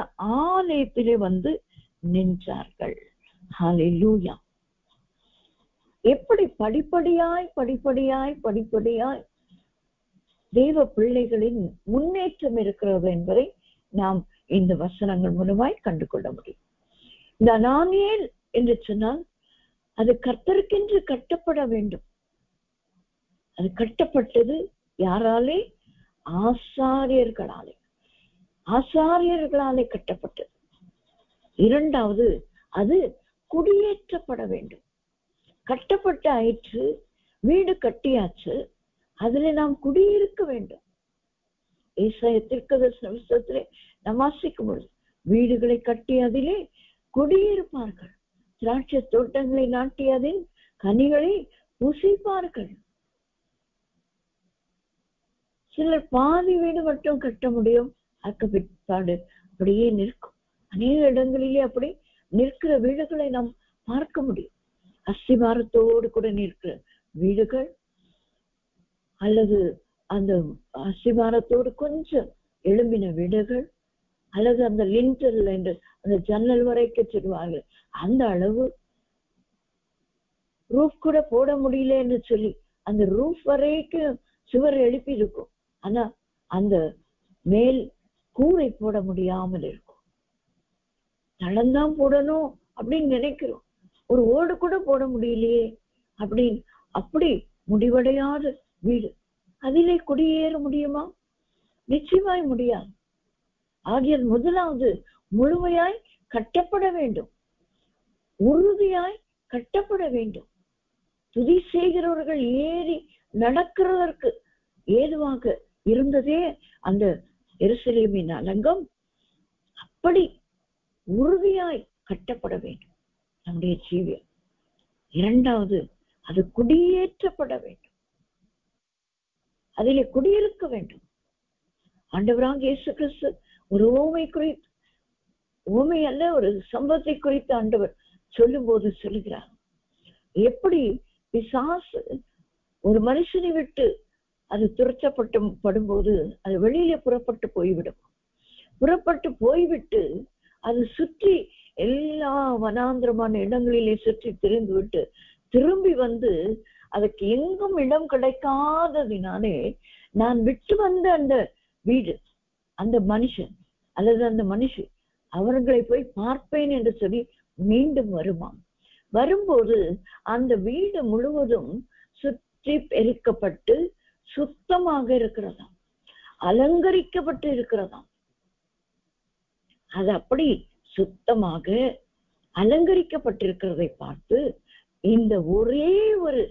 ஆலயத்திலே வந்து நின்றார்கள். ஹல்லேலூயா. எப்படி படிப்படியாய் படிப்படியாய் படிப்படியாய் தேவ பிள்ளைகளின் முன்னேற்றம் இருக்கிறது என்பதை நாம் இந்த வசனங்கள் மூலமாய் கண்டு கொள்ள முடியும். இந்த அனானியேல் என்று சொன்னால் அது கர்த்தருக்கென்று கட்டப்பட வேண்டும். அது கட்டப்பட்டது யாராலே? ஆசாரியர்களாலே. ஆசாரியர்களாலே கட்டப்பட்டது. இரண்டாவது, அது குடியேற்றப்பட வேண்டும். கட்டப்பட்ட ஆயிற்று, வீடு கட்டியாச்சு, அதுல நாம் குடியிருக்க வேண்டும். ஏசாயா தீர்க்கதரிசன புத்தகத்திலே நாம் வாசிக்கும் பொழுது வீடுகளை கட்டி அதிலே குடியிருப்பார்கள், திராட்சை தோட்டங்களை நாட்டி அதில் கனிகளை புசிப்பார்கள். சிலர் பாதி வீடு மட்டும் கட்ட முடியும், அக்க பிற்பாடு அப்படியே நிற்கும். அநேக இடங்களிலே அப்படி நிற்கிற வீடுகளை நாம் பார்க்க முடியும். அஸ்திபாரத்தோடு கூட நிற்கிற வீடுகள், அல்லது அந்த அஸ்திபாரத்தோடு கொஞ்சம் எழும்பின வீடுகள், அல்லது அந்த லிண்டல் என்று அந்த ஜன்னல் வரைக்கும் சொல்லுவார்கள், அந்த அளவு ரூஃப் கூட போட முடியல என்று சொல்லி அந்த ரூஃப் வரைக்கும் சுவர் எழுப்பி இருக்கும். ஆனா அந்த மேல் கூரை போட முடியாமல் இருக்கும். தளம்தான் போடணும் அப்படின்னு நினைக்கிறோம், ஒரு ஓடு கூட போட முடியலையே அப்படின்னு. அப்படி முடிவடையாத வீடு, அதிலே குடியேற முடியுமா? நிச்சயமாய் முடியாது. ஆகிய முதலாவது முழுமையாய் கட்டப்பட வேண்டும், உறுதியாய் கட்டப்பட வேண்டும். துதி செய்கிறவர்கள் ஏறி நடக்கிறதற்கு ஏதுவாக இருந்ததே அந்த எருசலேமின் அலங்கம். அப்படி உறுதியாய் கட்டப்பட வேண்டும் நம்முடைய ஜீவியம். இரண்டாவது, அது குடியேற்றப்பட வேண்டும், அதிலே குடியிருக்க வேண்டும். ஆண்டவராகிய இயேசு கிறிஸ்து ஒரு ஓமை குறித்து, ஓமை அல்ல, ஒரு சம்பவத்தை குறித்து ஆண்டவர் சொல்லும் போது சொல்லுகிறார், எப்படி பிசாசு ஒரு மனுஷனை விட்டு அது துரத்தப்பட்டு படும்போது அது வெளியில புறப்பட்டு போய்விடும். புறப்பட்டு போய்விட்டு அது சுற்றி எல்லா வனாந்திரமான இடங்களிலே சுற்றி திரிந்து விட்டு திரும்பி வந்து அதுக்கு எங்கும் இடம் கிடைக்காததினாலே நான் விட்டு வந்த அந்த வீடு, அந்த மனுஷன் அல்லது அந்த மனுஷி அவர்களை போய் பார்ப்பேன் என்று சொல்லி மீண்டும் வருமாம். வரும்போது அந்த வீடு முழுவதும் சுற்றி பெருக்கப்பட்டு சுத்தமாக இருக்கிறதாம், அலங்கரிக்கப்பட்டு இருக்கிறதாம். அது அப்படி சுத்தமாக அலங்கரிக்கப்பட்டிருக்கிறதை பார்த்து இந்த ஒரே ஒரு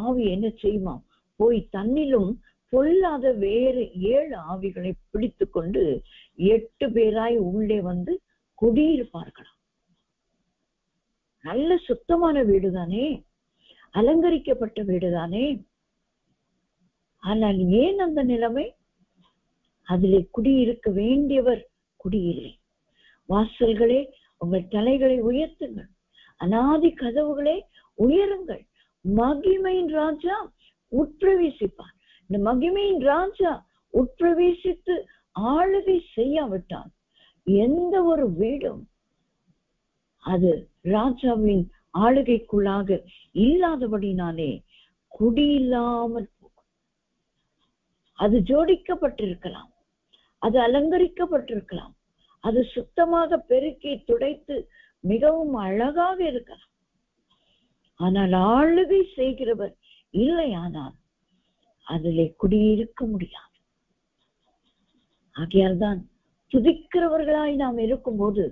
ஆவி என்ன செய்யுமாம், போய் தன்னிலும் பொல்லாத வேறு 7 ஆவிகளை பிடித்து கொண்டு 8 பேராய் உள்ளே வந்து குடியிருப்பார்களாம். நல்ல சுத்தமான வீடுதானே, அலங்கரிக்கப்பட்ட வீடுதானே. ஆனால் ஏன் அந்த நிலைமை? அதிலே குடியிருக்க வேண்டியவர் குடியில்லை. வாசல்களே உங்கள் தலைகளை உயர்த்துங்கள், அநாதி கதவுகளே உயருங்கள், மகிமையின் ராஜா உட்பிரவேசிப்பார். இந்த மகிமையின் ராஜா உட்பிரவேசித்து ஆளுகை செய்யாவிட்டால் எந்த ஒரு வீடும் அது ராஜாவின் ஆளுகைக்குள்ளாக இல்லாதபடினாலே குடியில்லாமல் போகும். அது ஜோடிக்கப்பட்டிருக்கலாம், அது அலங்கரிக்கப்பட்டிருக்கலாம், அது சுத்தமாக பெருக்கி துடைத்து மிகவும் அழகாக இருக்கலாம். ஆனால் ஆளுகை செய்கிறவர் இல்லையானால் அதிலே குடியிருக்க முடியாது. ஆகையால் தான் துதிக்கிறவர்களாய் நாம் இருக்கும்போது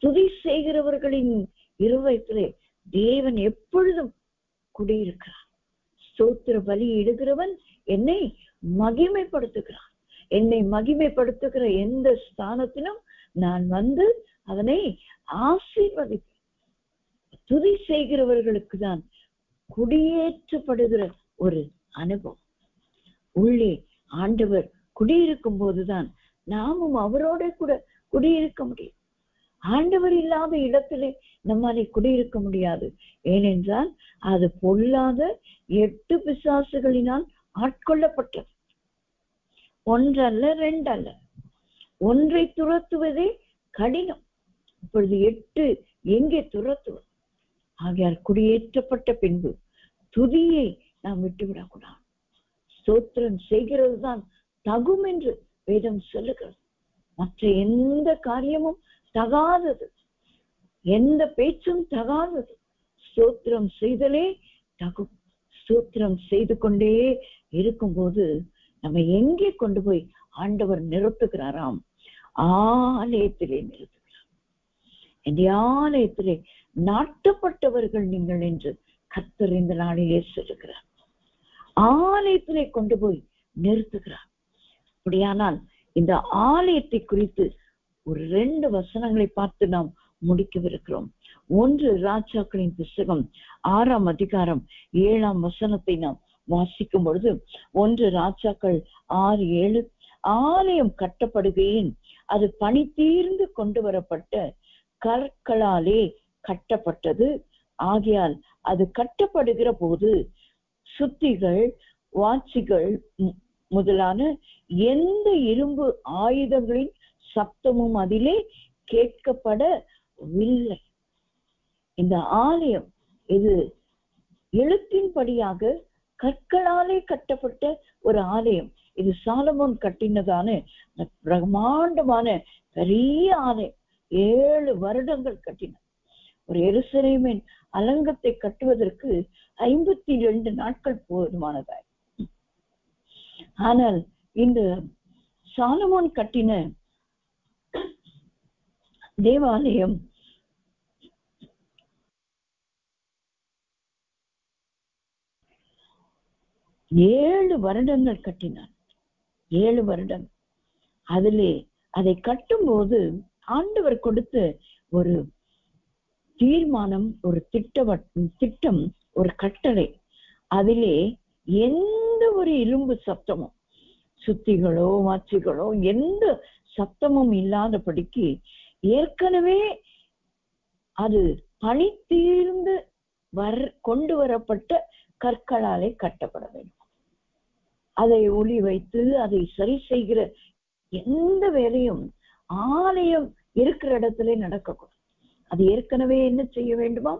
துதி செய்கிறவர்களின் இருதயத்திலே தேவன் எப்பொழுதும் குடியிருக்கிறார். ஸ்தோத்திர பலி இடுகிறவன் என்னை மகிமைப்படுத்துகிறான். என்னை மகிமைப்படுத்துகிற எந்த ஸ்தானத்திலும் நான் வந்து அவனை ஆசீர்வதிப்பேன். துதி செய்கிறவர்களுக்கு தான் குடியேற்றப்படுகிற ஒரு அனுபவம். உள்ளே ஆண்டவர் குடியிருக்கும் போதுதான் நாமும் அவரோட கூட குடியிருக்க முடியும். ஆண்டவர் இல்லாத இடத்திலே நம்மாலே குடியிருக்க முடியாது. ஏனென்றால் அது பொல்லாத 8 பிசாசுகளினால் ஆட்கொள்ளப்பட்டது. 1 அல்ல 2 அல்ல, 1 துரத்துவதே கடினம். இப்பொழுது 8 எங்கே துரத்துவது? ஆகையால் குடியேற்றப்பட்ட பின்பு துதியை நாம் விட்டுவிடக்கூடாது. ஸ்தோத்திரம் செய்கிறது தான் தகும் என்று வேதம் சொல்லுகிறது. மற்ற எந்த காரியமும் தகாதது, எந்த பேச்சும் தகாதது. ஸ்தோத்திரம் செய்தலே தகும். ஸ்தோத்திரம் செய்து கொண்டே இருக்கும்போது நம்ம எங்கே கொண்டு போய் ஆண்டவர் நிறுத்துகிறாராம்? ஆலயத்திலே நிறுத்துகிறார். இந்த ஆலயத்திலே நாட்டப்பட்டவர்கள் நீங்கள் என்று கர்த்தர் இந்த நாளிலே சொல்லுகிறார். ஆலயத்திலே கொண்டு போய் நிறுத்துகிறார். அப்படியானால் இந்த ஆலயத்தை குறித்து ஒரு 2 வசனங்களை பார்த்து நாம் முடிக்கவிருக்கிறோம். 1 ராஜாக்களின் புஸ்தகம் 6ஆம் அதிகாரம் 7ஆம் வசனத்தை நாம் வாசிக்கும் பொழுது 1 ராஜாக்கள் 6:7, ஆலயம் கட்டப்படுகையின் அது பணி தீர்ந்து கொண்டு வரப்பட்ட கற்களாலே கட்டப்பட்டது. ஆகையால் அது கட்டப்படுகிற போது சுத்திகள், வாட்சிகள் முதலான எந்த இரும்பு ஆயுதங்களின் சப்தமும் அதிலே கேட்கப்படவில்லை. இந்த ஆலயம் இது எழுத்தின்படியாக கற்களாலே கட்டப்பட்ட ஒரு ஆலயம். இது சாலமோன் கட்டினதான பிரம்மாண்டமான பெரிய ஆலயம். 7 வருடங்கள் கட்டினார். ஒரு எருசலேமின் அலங்கத்தை கட்டுவதற்கு 52 நாட்கள் போதுமானதாய். ஆனால் இந்த சாலமோன் கட்டின தேவாலயம் 7 வருடங்கள் கட்டினார். 7 வருடம். அதிலே அதை கட்டும்போது ஆண்டவர் கொடுத்த ஒரு தீர்மானம், ஒரு திட்டம், ஒரு கட்டளை. அதிலே எந்த ஒரு இரும்பு சத்தமும், சுத்திகளோ மாச்சிகளோ எந்த சத்தமும் இல்லாதபடிக்கு ஏற்கனவே அது பனி தீர்ந்து கொண்டு வரப்பட்ட கற்களாலே கட்டப்பட வேண்டும். அதை ஒளி வைத்து அதை சரி செய்கிற எந்த வேலையும் ஆலயம் இருக்கிற இடத்துல நடக்கக்கூடாது. அது ஏற்கனவே என்ன செய்ய வேண்டுமா?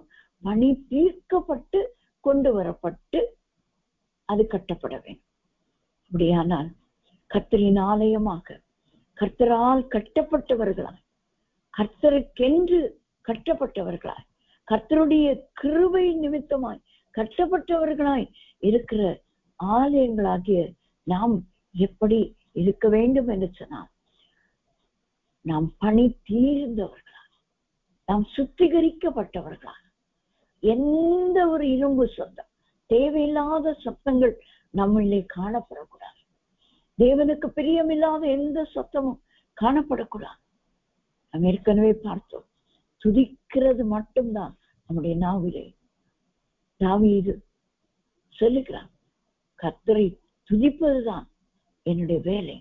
பனி தீர்க்கப்பட்டு கொண்டு வரப்பட்டு அது கட்டப்பட வேண்டும். அப்படியானால் கர்த்தரின் ஆலயமாக, கர்த்தரால் கட்டப்பட்டவர்களாய், கர்த்தருக்கென்று கட்டப்பட்டவர்களாய், கர்த்தருடைய கிருபை நிமித்தமாய் கட்டப்பட்டவர்களாய் இருக்கிற ஆலயங்களாகிய நாம் எப்படி இருக்க வேண்டும் என்று சொன்னால், நாம் பனி தீர்ந்தவர்களாக, நாம் சுத்திகரிக்கப்பட்டவர்களாக, எந்த ஒரு இரும்பு சத்தம், தேவையில்லாத சத்தங்கள் நம்மளே காணப்படக்கூடாது. தேவனுக்கு பிரியமில்லாத எந்த சத்தமும் காணப்படக்கூடாது. நாம் ஏற்கனவே பார்த்தோம், துதிக்கிறது மட்டும்தான் நம்முடைய நாவிலே. தாவீது சொல்லுகிறான், கர்த்தரை துதிப்பதுதான் என்னுடைய வேலை.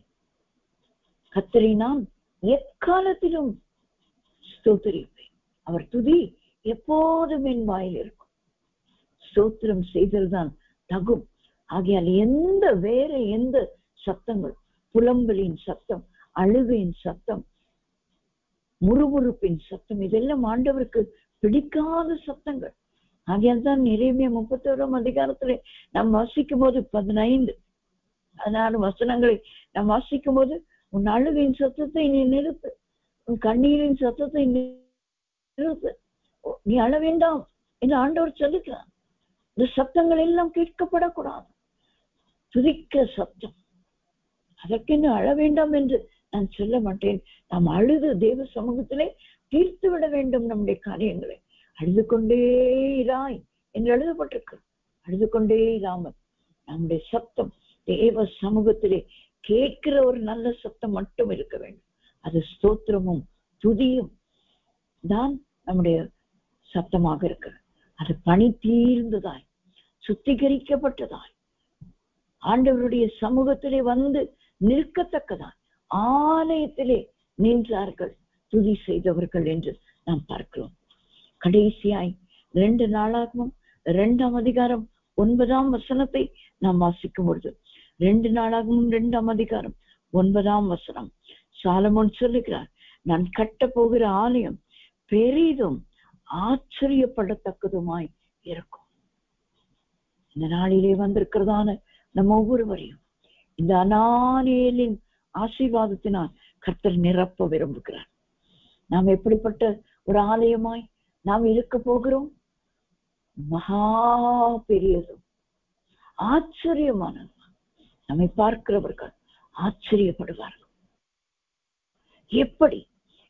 கர்த்தரை நான் எக்காலத்திலும் ஸ்தோத்திரிப்பேன். அவர் துதி எப்போதும் என் வாயில் இருக்கும். ஸ்தோத்திரம் செய்தல்தான் தகும். ஆகையால் வேற எந்த சத்தங்கள், புலம்பலின் சத்தம், அழுகையின் சத்தம், முறுமுறுப்பின் சத்தம், இதெல்லாம் ஆண்டவருக்கு பிடிக்காத சத்தங்கள். ஆகையால் தான் எரேமியா 31 அதிகாரத்துல நாம் வாசிக்கும் போது 15-16 வசனங்களை நாம் வாசிக்கும் போது, உன் அழுகையின் சத்தத்தை நீ நிறுத்து, உன் கண்ணீரின் சத்தத்தை நிறுத்து, நீ அழ வேண்டாம் என்று ஆண்டவர் சொல்லுகிறார். இந்த சத்தங்கள் எல்லாம் கேட்கப்படக்கூடாது. துதிக்க சத்தம், அதற்கென்று அழ வேண்டாம் என்று நான் சொல்ல மாட்டேன். நாம் அழுது தேவ சமூகத்திலே தீர்த்து விட வேண்டும் நம்முடைய காரியங்களை. அழுது கொண்டே இராய் என்று எழுதப்பட்டிருக்கு. அழுது கொண்டே இராமல் நம்முடைய சத்தம் தேவ சமூகத்திலே கேட்கிற ஒரு நல்ல சத்தம் மட்டும் இருக்க வேண்டும். அது ஸ்தோத்திரமும் துதியும் தான் நம்முடைய சத்தமாக இருக்கிறது. அது பனி தீர்ந்ததாய், சுத்திகரிக்கப்பட்டதாய், ஆண்டவருடைய சமூகத்திலே வந்து நிற்கத்தக்கதாய் ஆலயத்திலே நின்றார்கள் துதி செய்தவர்கள் என்று நாம் பார்க்கிறோம். கடைசியாய் 2 நாளாகமும் 2ஆம் அதிகாரம் 9ஆம் வசனத்தை நாம் வாசிக்கும் பொழுது, 2 நாளாகமும் 2ஆம் அதிகாரம் 9ஆம் வசனம், சாலமோன் சொல்லுகிறார், நான் கட்ட போகிற ஆலயம் பெரிதும் ஆச்சரியப்படத்தக்கதுமாய் இருக்கும். இந்த நாளிலே வந்திருக்கிறதான நம்ம ஒவ்வொருவரையும் இந்த அனானியேலின் ஆசீர்வாதத்தினால் கர்த்தர் நிரப்ப விரும்புகிறார். நாம் எப்படிப்பட்ட ஒரு ஆலயமாய் நாம் இருக்க போகிறோம்? மகா பெரியதும் ஆச்சரியமானது. நம்மை பார்க்கிறவர்கள் ஆச்சரியப்படுவார்கள். எப்படி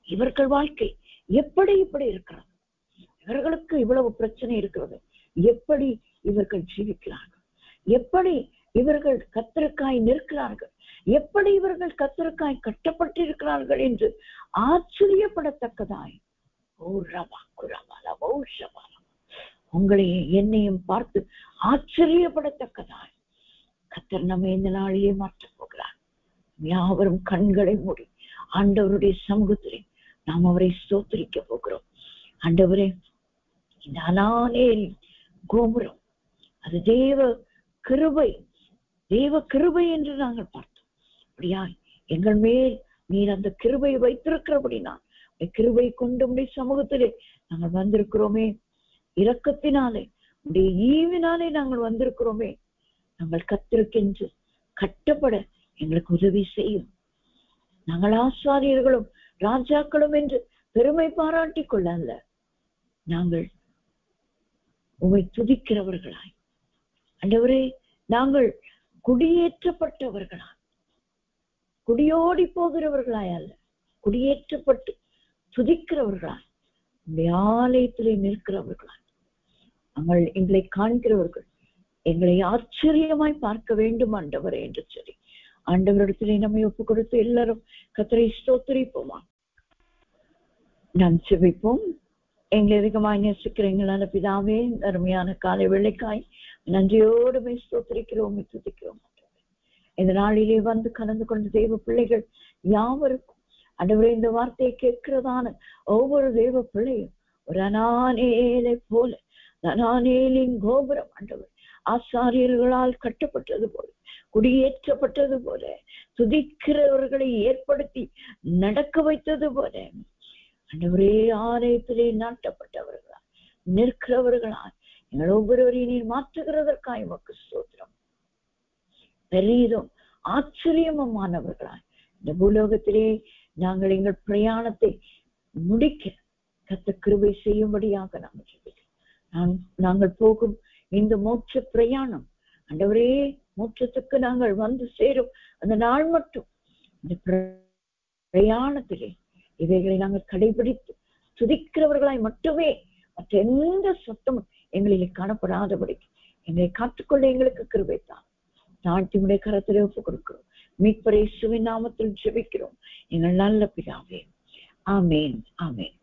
இவர்கள் வாழ்க்கை எப்படி இப்படி இருக்கிறது? இவர்களுக்கு இவ்வளவு பிரச்சனை இருக்கிறது, எப்படி இவர்கள் ஜீவிக்கிறார்கள்? எப்படி இவர்கள் கர்த்தருக்காய் நிற்கிறார்கள்? எப்படி இவர்கள் கர்த்தருக்காய் கட்டப்பட்டிருக்கிறார்கள் என்று ஆச்சரியப்படத்தக்கதாய் உங்களை என்னையும் பார்த்து ஆச்சரியப்படத்தக்கதாய் கர்த்தர் நம்ம இந்த நாளிலே மாற்றப் போகிறார். யாவரும் கண்களை மூடி ஆண்டவருடைய சமூகத்திலே நாம் அவரை ஸ்தோத்திரிக்க போகிறோம். ஆண்டவரே, இந்த அனானேல் கோபுரம் அது தேவ கிருபை என்று நாங்கள் பார்த்தோம். அப்படியா எங்கள் மேல் நீர் அந்த கிருபையை வைத்திருக்கிறபடினா கிருபை கொண்டு உடைய சமூகத்திலே நாங்கள் வந்திருக்கிறோமே. இரக்கத்தினாலே உடைய ஈவினாலே நாங்கள் வந்திருக்கிறோமே. நாங்கள் கர்த்தருக்கென்று கட்டப்பட எங்களுக்கு உதவி செய்யும். நாங்கள் ஆசாரியர்களும் ராஜாக்களும் என்று பெருமை பாராட்டிக் கொள்ள அல்ல, நாங்கள் உம்மை துதிக்கிறவர்களாய், ஆண்டவரே, நாங்கள் குடியேற்றப்பட்டவர்களாய், குடியோடி போகிறவர்களாய் அல்ல, குடியேற்றப்பட்டு துதிக்கிறவர்களாய் உங்களுடைய ஆலயத்திலே நிற்கிறவர்களாய் எங்களை காண்கிறவர்கள் எங்களை ஆச்சரியமாய் பார்க்க வேண்டும் ஆண்டவரே என்று சொல்லி ஆண்டவரிடத்திலே நம்மை ஒப்பு கொடுத்து எல்லாரும் கர்த்தரை ஸ்தோத்திரிப்போமா. நாம் செபிப்போம். எங்களை அதிகமாய் நேசிக்கிற எங்களான பிதாவே, அருமையான காலை வேளைக்காய் நன்றியோடு ஸ்தோத்திரிக்கிறோம், துதிக்கிறோம். இந்த நாளிலே வந்து கலந்து கொண்ட தேவ பிள்ளைகள் யாவருக்கும் ஆண்டவரே இந்த வார்த்தையை கேட்கிறதான ஒவ்வொரு தேவ பிள்ளையும் ஒரு அனானேலை போல, அனானேலின் கோபுரம் ஆண்டவர் ஆசாரியர்களால் கட்டப்பட்டது போல, குடியேற்றப்பட்டது போல, துதிக்கிறவர்களை ஏற்படுத்தி நடக்க வைத்தது போல ஆண்டவரே ஆலயத்திலே நாட்டப்பட்டவர்களா நிற்கிறவர்களால் எங்கள் ஒவ்வொருவரையும் நீர் மாற்றுகிறதற்காக உமக்கு ஸ்தோத்திரம். பெரிதும் ஆச்சரியமானவர்களாய் இந்த பூலோகத்திலே நாங்கள் எங்கள் பிரயாணத்தை முடிக்க கர்த்தர் கிருபை செய்யும்படியாக நாங்கள் போகும் இந்த மோட்ச பிரயாணம் ஆண்டவரே மோட்சத்துக்கு நாங்கள் வந்து சேரும் அந்த நாள் மட்டும் இந்த பிரயாணத்திலே இவைகளை நாங்கள் கடைபிடித்து துதிக்கிறவர்களாய் மட்டுமே மற்ற எந்த சத்தமும் எங்களிலே காணப்படாதபடிக்கு எங்களை காத்துக்கொள்ள எங்களுக்கு கிருபை தான். தாழ்த்தியுடைய கரத்திலே ஒப்பு கொடுக்கிறோம். மீட்பர் இயேசுவின் நாமத்தில் ஜெபிக்கிறோம் எங்கள் நல்ல பிதாவே. ஆமேன், ஆமேன்.